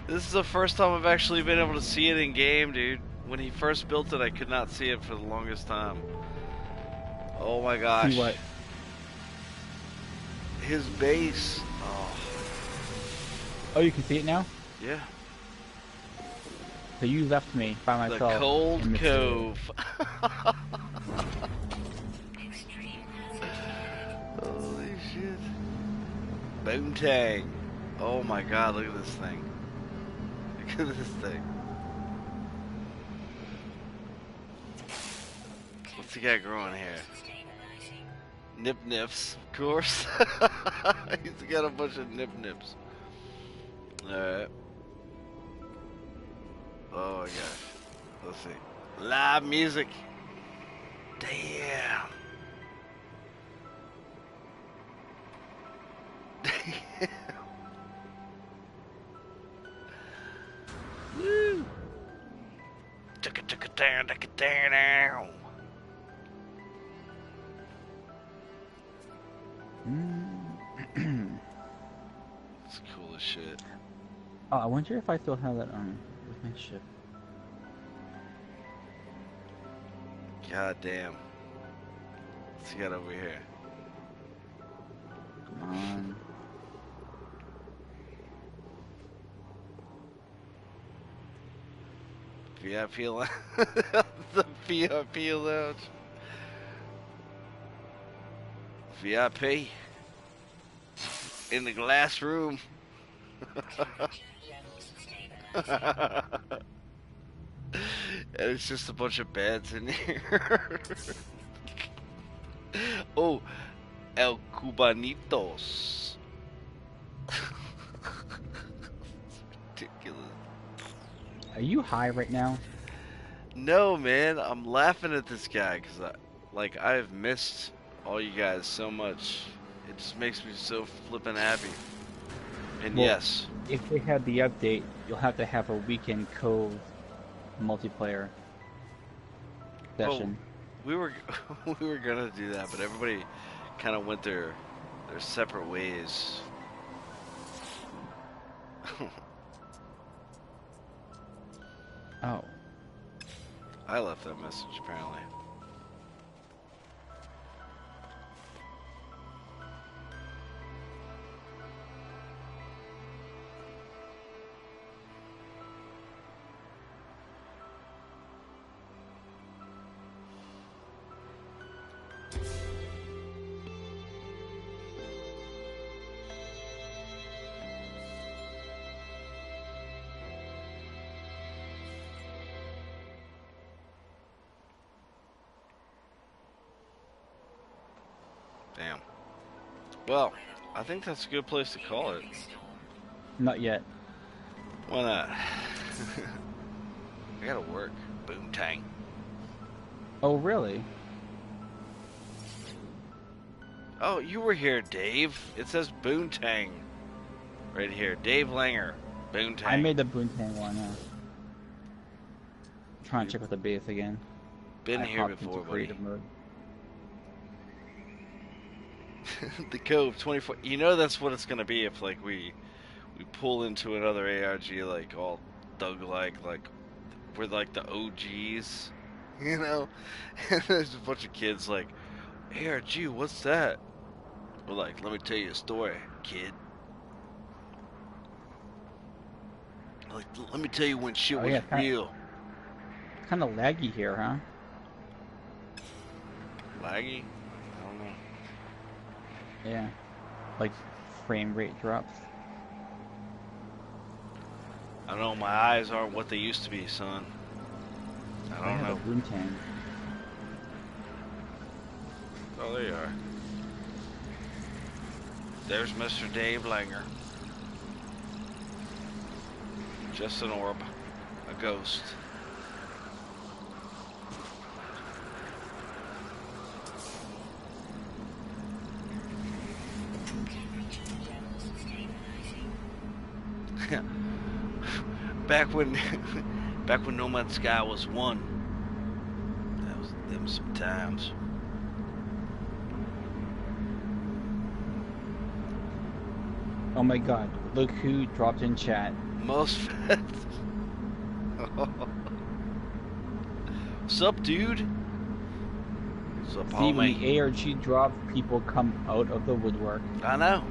A: This is the first time I've actually been able to see it in game, dude. When he first built it, I could not see it for the longest time. Oh my
B: See
A: gosh.
B: what?
A: His base. Oh.
B: Oh, you can see it now?
A: Yeah.
B: So you left me by
A: The
B: myself.
A: Cold Cove. Holy shit. Boontang. Oh my god, look at this thing. Look at this thing. What's he got growing here? Nip nips, of course. He's got a bunch of nip nips. Alright. Oh my gosh. Let's see. Live music. Damn. Damn. Woo. Down. It's cool as shit.
B: Oh, I wonder if I still have that with my ship.
A: God damn. What's he got over here?
B: Come on.
A: VIP lounge. The VIP lounge. VIP. In the glass room. And it's just a bunch of beds in here. Oh, El Cubanitos. Ridiculous.
B: Are you high right now?
A: No, man, I'm laughing at this guy because I've missed all you guys so much. It just makes me so flippin' happy. And
B: Well,
A: yes,
B: if they have the update, you'll have to have a weekend Cove multiplayer session.
A: we were we were gonna do that, but everybody kind of went their separate ways.
B: Oh.
A: I left that message apparently. Damn. Well, I think that's a good place to call it.
B: Not yet.
A: Why not? I gotta work. Boontang.
B: Oh, really?
A: Oh, you were here, Dave. It says Boontang right here. Dave Langer. Boontang.
B: I made the Boontang one, yeah. Trying to check out the base again.
A: Been
B: I
A: here
B: hopped
A: before,
B: into
A: buddy.
B: creative mode.
A: The Cove 24. You know that's what it's gonna be if we pull into another ARG like all thug like we're like the OGs, you know. And there's a bunch of kids like, ARG, what's that? We're like, let me tell you a story, kid. Like, let me tell you when shit was real.
B: Kind of laggy here, huh?
A: Laggy? I don't know.
B: Yeah. Like frame rate drops.
A: I don't know, my eyes aren't what they used to be, son. I don't know.
B: have a Boontang.
A: Oh, there you are. There's Mr. Dave Langer. Just an orb. A ghost. Back when, back when No Man's Sky was one. That was them some times.
B: Oh my god, look who dropped in chat.
A: Most fed. What's up, dude? What's up,
B: See, when
A: homie?
B: the ARG drops, people come out of the woodwork.
A: I know.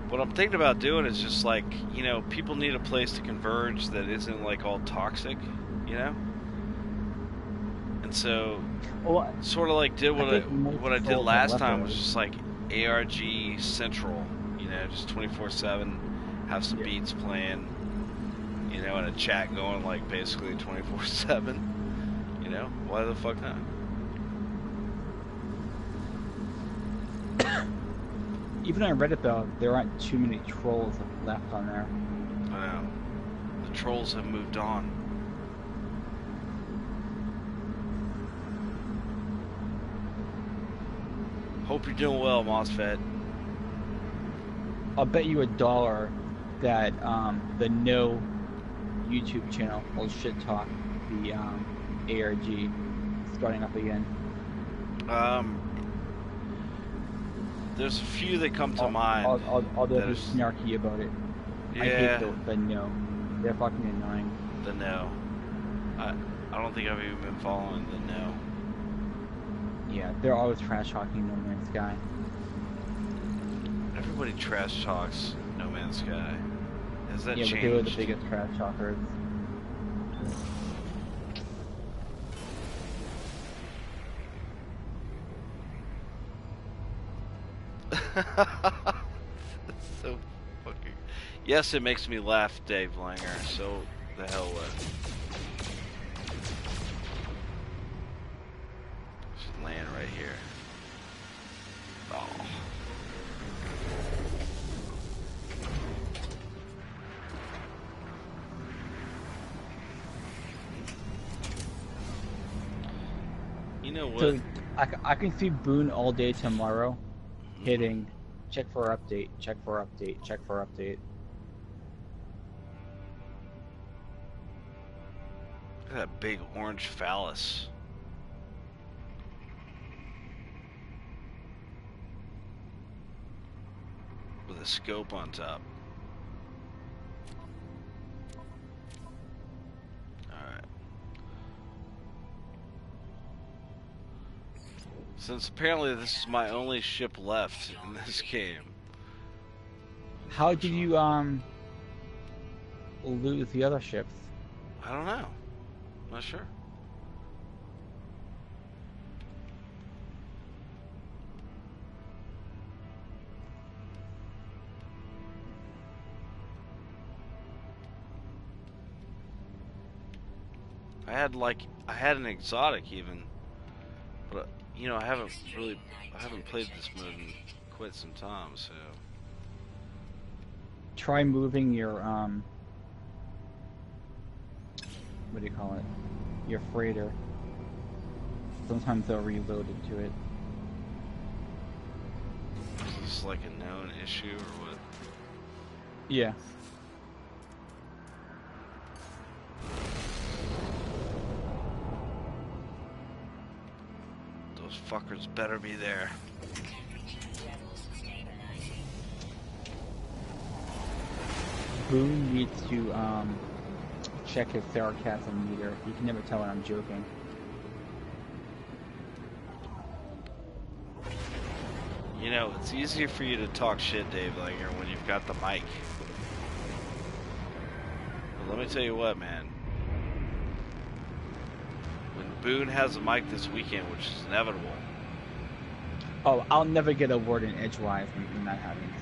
A: What I'm thinking about doing is just like, you know, people need a place to converge that isn't like all toxic, you know? And so,
B: Well,
A: sort of like did what
B: think most
A: what I did
B: souls have
A: last
B: left
A: time was
B: already.
A: just like ARG Central, you know, just 24/7, have some
B: Yeah.
A: beats playing, you know, and a chat going like basically 24/7, you know? Why the fuck not?
B: Even on Reddit though, there aren't too many trolls left on there.
A: I know. The trolls have moved on. Hope you're doing well, MOSFET.
B: I'll bet you $1 that the No YouTube channel will shit talk the ARG starting up again.
A: There's a few that come to mind.
B: I'll be
A: that is-
B: snarky about it. I
A: Yeah,
B: hate the No. They're fucking annoying.
A: the No. I don't think I've even been following the No.
B: Yeah, they're always trash talking No Man's Sky.
A: Everybody trash talks No Man's Sky. Has that
B: Yeah, but
A: changed?
B: they were the biggest trash talkers.
A: That's so fucking. Yes, it makes me laugh, Dave Langer. So the hell with. Just land right here. Oh. You know what?
B: So I can see Boone all day tomorrow hitting check for update, check for update, check for update.
A: Look at that big orange phallus. With a scope on top. Alright. Since apparently this is my only ship left in this game.
B: How did you lose the other ships?
A: I don't know. Not sure. I had an exotic even, but you know I haven't played this mode in quite some time, so.
B: Try moving your what do you call it? Your freighter. Sometimes they'll reload into it.
A: Is this like a known issue or what?
B: Yeah.
A: Those fuckers better be there.
B: Boone needs to check his sarcasm meter. You can never tell when I'm joking.
A: You know, it's easier for you to talk shit, Dave Langer, when you've got the mic. But let me tell you what, man. When Boone has a mic this weekend, which is inevitable.
B: Oh, I'll never get a word in edgewise when that happens.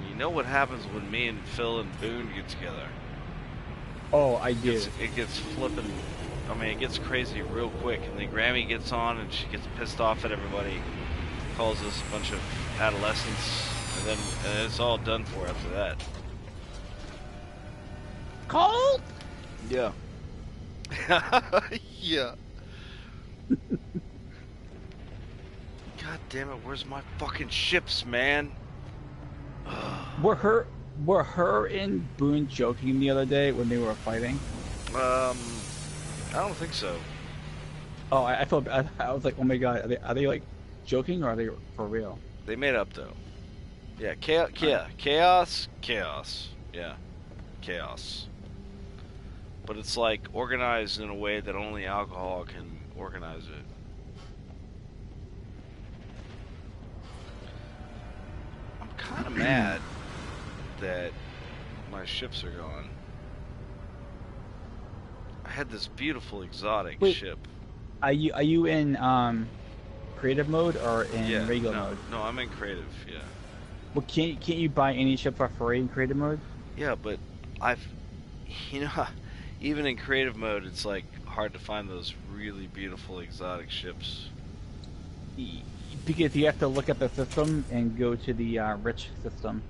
A: You know what happens when me and Phil and Boone get together?
B: Oh, I do.
A: It gets flipping. I mean, it gets crazy real quick. And then Grammy gets on and she gets pissed off at everybody. Calls us a bunch of adolescents. And then it's all done for after that.
B: cold.
A: Yeah. Yeah. God damn it, where's my fucking ships, man?
B: Were her were her and Boone joking the other day when they were fighting?
A: I don't think so.
B: Oh, I felt bad. I was like, oh my god, are they like joking or are they for real?
A: They made up though. Yeah, chaos,
B: All right.
A: yeah, chaos, chaos. Yeah, chaos. But it's like organized in a way that only alcohol can organize it. I'm kind of mad that my ships are gone. I had this beautiful exotic
B: Wait,
A: ship.
B: are you in creative mode or in
A: Yeah,
B: regular
A: no,
B: mode?
A: no, I'm in creative. Yeah,
B: Well, can't you buy any ship for free in creative mode?
A: yeah, but I've, you know, even in creative mode, it's like hard to find those really beautiful exotic ships.
B: Y- Because you have to look at the system and go to the rich system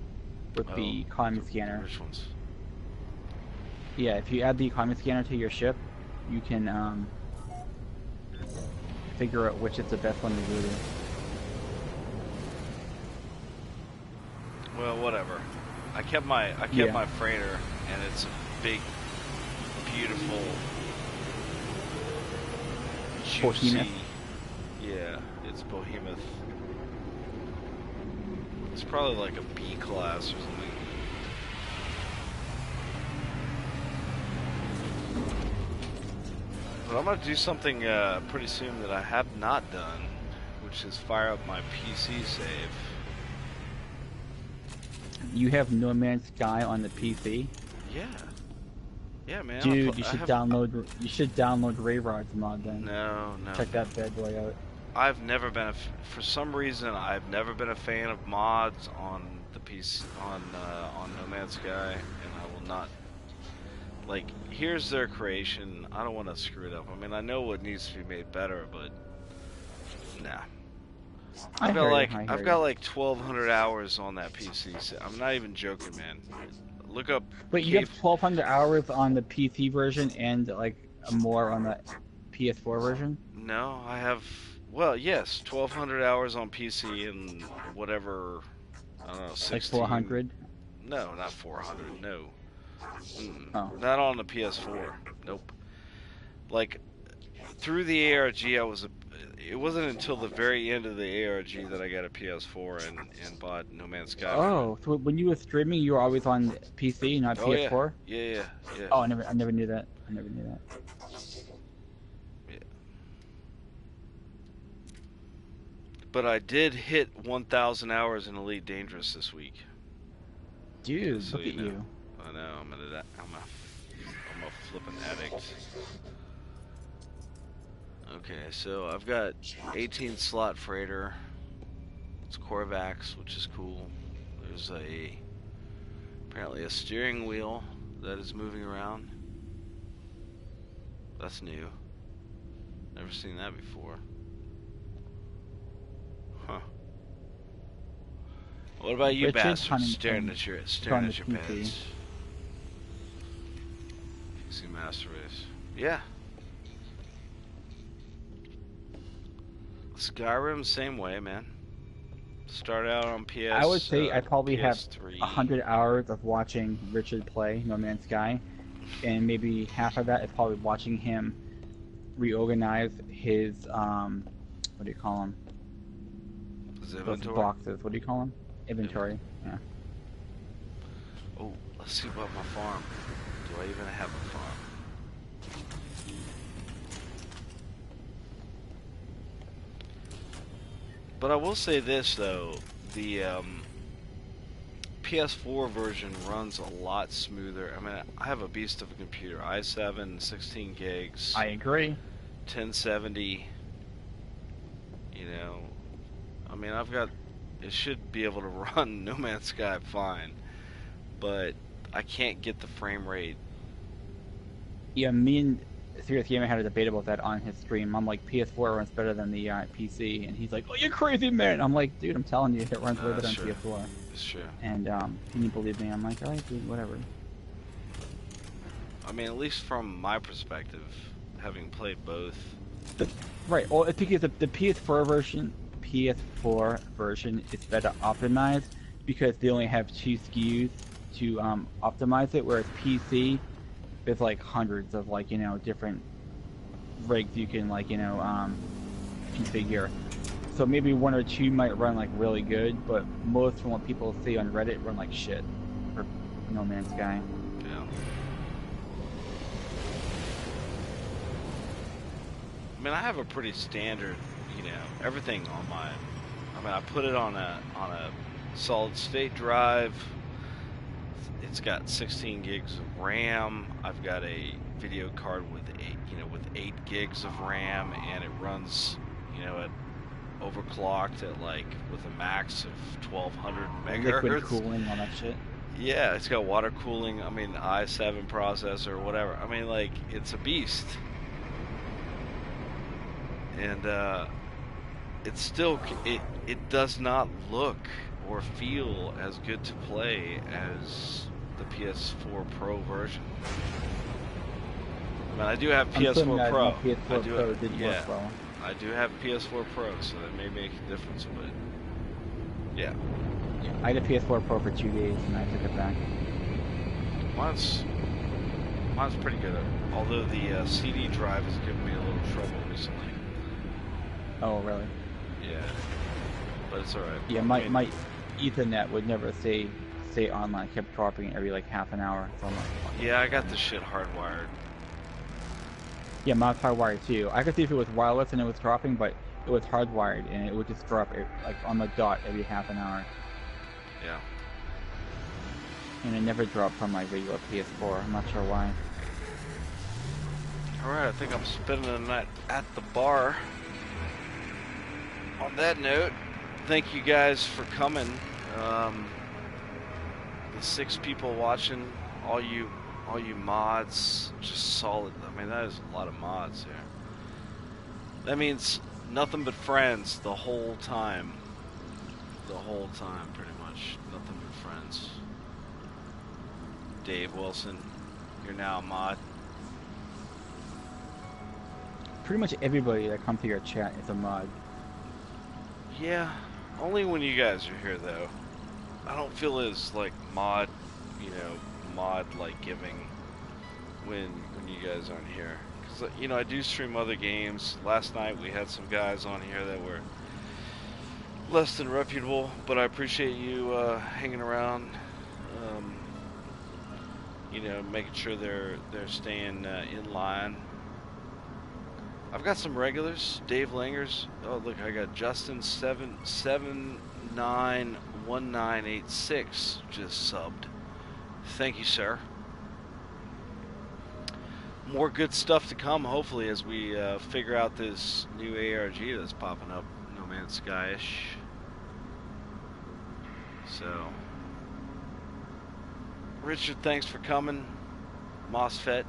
B: with
A: Oh,
B: the economy
A: the
B: scanner.
A: rich ones.
B: Yeah, if you add the economy scanner to your ship, you can figure out which is the best one to go to.
A: Well, whatever. I kept
B: Yeah,
A: my freighter, and it's a big, beautiful, juicy.
B: behemoth.
A: Yeah, it's behemoth. It's probably like a B class or something. But I'm gonna do something pretty soon that I have not done, which is fire up my PC save.
B: You have No Man's Sky on the PC,
A: Yeah, yeah, man.
B: dude. You
A: I
B: should
A: have.
B: download. You should download Ray Rod's mod then.
A: No, no,
B: Check
A: no.
B: that bad boy out.
A: I've never been for some reason I've never been a fan of mods on the PC on No Man's Sky, and I will not. Like, here's their creation. I don't want to screw it up. I mean, I know what needs to be made better, but nah.
B: I hear you. I
A: I've
B: hear
A: got
B: you.
A: like 1,200 hours on that PC. So I'm not even joking, man. Look up
B: Wait, you have
A: Cave.
B: 1,200 hours on the PC version and like more on the PS4 version?
A: No, I have. Well, yes, 1,200 hours on PC and whatever. I don't know,
B: Like
A: 16.
B: 400?
A: No, not 400. No. Mm-mm.
B: Oh.
A: Not on the PS4. Nope. Like through the ARG, it wasn't until the very end of the ARG that I got a PS4 and bought No Man's Sky for it.
B: Oh, so when you were streaming, you were always on PC, not
A: Oh yeah,
B: PS4?
A: yeah, yeah, yeah.
B: Oh, I never knew that. I never knew that.
A: Yeah. But I did hit 1,000 hours in Elite Dangerous this week.
B: Dude,
A: Just so
B: look
A: you
B: at
A: know.
B: you.
A: I know. I'm a flipping addict. Okay, so I've got 18 slot freighter. It's Corvax, which is cool. There's apparently a steering wheel that is moving around. That's new. Never seen that before. Huh. What about you
B: Richard
A: bastards
B: Huntington
A: staring
B: on the
A: at your
B: PC.
A: pants? PC Master Race. Yeah. Skyrim, same way, man. Start out on
B: I would say I probably have
A: PS3.
B: 100 hours of watching Richard play No Man's Sky, and maybe half of that is probably watching him reorganize his what do you call them?
A: His
B: Those
A: inventory.
B: boxes. What do you call them? Inventory. Yeah.
A: Oh, let's see about my farm. Do I even have a farm? But I will say this though, the PS4 version runs a lot smoother. I mean, I have a beast of a computer, i7, 16 gigs,
B: I agree.
A: 1070. You know, I mean, it should be able to run No Man's Sky fine, but I can't get the frame rate.
B: Yeah, me and Serious Gamer had a debate about that on his stream. I'm like, PS4 runs better than the PC, and he's like, oh, you're crazy, man. I'm like, dude, I'm telling you, it runs way better on
A: Sure,
B: PS4.
A: it's true.
B: And can you believe me? I'm like, alright, dude, whatever.
A: I mean, at least from my perspective, having played both.
B: The, right. Well, it's because the PS4 version is better optimized because they only have two SKUs to optimize it, whereas PC there's like hundreds of like different rigs you can configure. So maybe one or two might run like really good, but most from what people see on Reddit run like shit for No Man's Sky.
A: Yeah. I mean, I have a pretty standard, everything on mine. I mean, I put it on a solid state drive. It's got 16 gigs of RAM. I've got a video card with 8 gigs of RAM, and it runs, at overclocked at with a max of 1200 megahertz.
B: Liquid cooling, all that shit.
A: Yeah, it's got water cooling. I mean, i7 processor, whatever. I mean, it's a beast. And it's still it does not look or feel as good to play as the PS4 Pro version. I mean, I do have PS4 Pro.
B: PS4 Pro didn't work well.
A: I do have PS4 Pro, so that may make a difference, but yeah.
B: I had a PS4 Pro for 2 days and I took it back.
A: Mine's pretty good, although the CD drive has given me a little trouble recently.
B: Oh, really?
A: Yeah, but it's alright.
B: Yeah, my Ethernet would never stay online. It kept dropping every like half an hour. So
A: yeah, I got the shit hardwired.
B: Yeah, mine's hardwired too. I could see if it was wireless and it was dropping, but it was hardwired and it would just drop like on the dot every half an hour.
A: Yeah.
B: And it never dropped from my regular PS4. I'm not sure why.
A: Alright, I think I'm spending the night at the bar. On that note, thank you guys for coming. The 6 people watching, all you mods, just solid. I mean, that is a lot of mods here. That means nothing but friends the whole time. The whole time, pretty much. Nothing but friends. Dave Wilson, you're now a mod.
B: Pretty much everybody that comes to your chat is a mod.
A: Yeah, only when you guys are here, though. I don't feel as mod, giving when you guys aren't here. Because I do stream other games. Last night we had some guys on here that were less than reputable, but I appreciate you hanging around. Making sure they're staying in line. I've got some regulars. Dave Langers. Oh, look, I got Justin 7791986 just subbed. Thank you, sir. More good stuff to come, hopefully, as we figure out this new ARG that's popping up, No Man's Sky-ish. So, Richard, thanks for coming. MOSFET.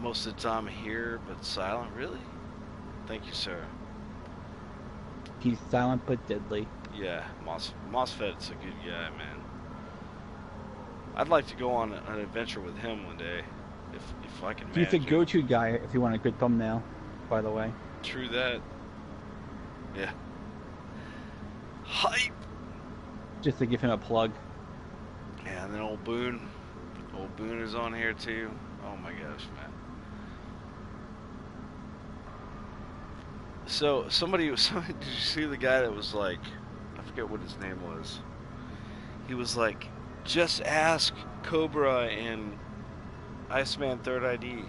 A: Most of the time here, but silent. Really? Thank you, sir.
B: He's silent but deadly.
A: Yeah, MOSFET's a good guy, man. I'd like to go on an adventure with him one day, if I can manage.
B: He's the go-to guy if you want a good thumbnail, by the way.
A: True that. Yeah. Hype!
B: Just to give him a plug.
A: Yeah, and then old Boone. Old Boone is on here too. Oh my gosh, man. So, somebody, did you see the guy that was like, I forget what his name was. He was like, just ask Cobra and Iceman Third ID.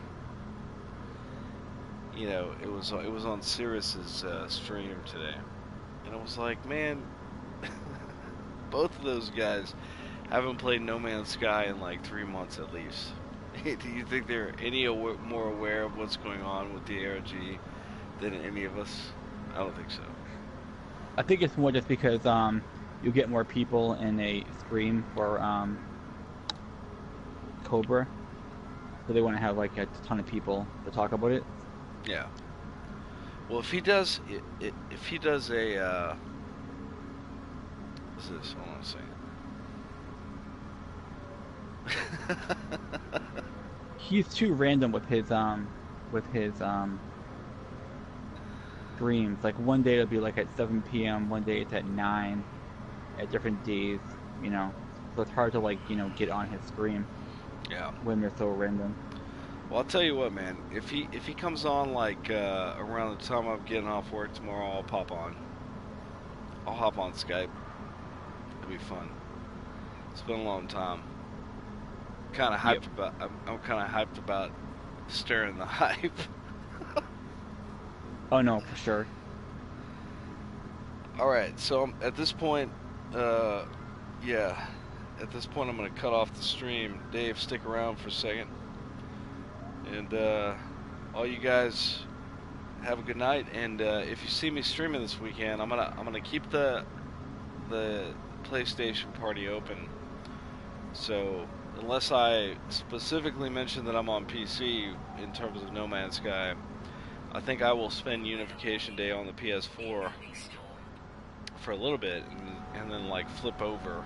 A: It was on Sirius's stream today. And I was like, man, both of those guys haven't played No Man's Sky in like 3 months at least. Do you think they're any more aware of what's going on with the ARG than any of us? I don't think so.
B: I think it's more just because you get more people in a stream for Cobra, so they want to have like a ton of people to talk about it.
A: Yeah. Well, if he does if he does a what's this? Hold on a second.
B: He's too random with his streams. Like one day it'll be like at 7 p.m., one day it's at 9 at different days, you know. So it's hard to like, get on his stream
A: Yeah.
B: when they're so random.
A: Well, I'll tell you what, man. If he comes on like around the time I'm getting off work tomorrow, I'll pop on. I'll hop on Skype. It'll be fun. It's been a long time. Kind of
B: Yep.
A: hyped about. I'm kind of hyped about stirring the hype.
B: Oh no, for sure.
A: All right. So at this point, uh, yeah. At this point, I'm gonna cut off the stream. Dave, stick around for a second, and all you guys have a good night. And if you see me streaming this weekend, I'm gonna keep the PlayStation party open. So unless I specifically mention that I'm on PC in terms of No Man's Sky, I think I will spend Unification Day on the PS4 for a little bit, and then like flip over,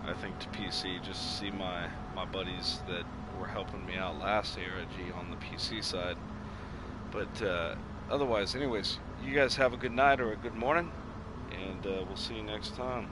A: I think, to PC just to see my buddies that were helping me out last year at G on the PC side. But otherwise, anyways, you guys have a good night or a good morning, and we'll see you next time.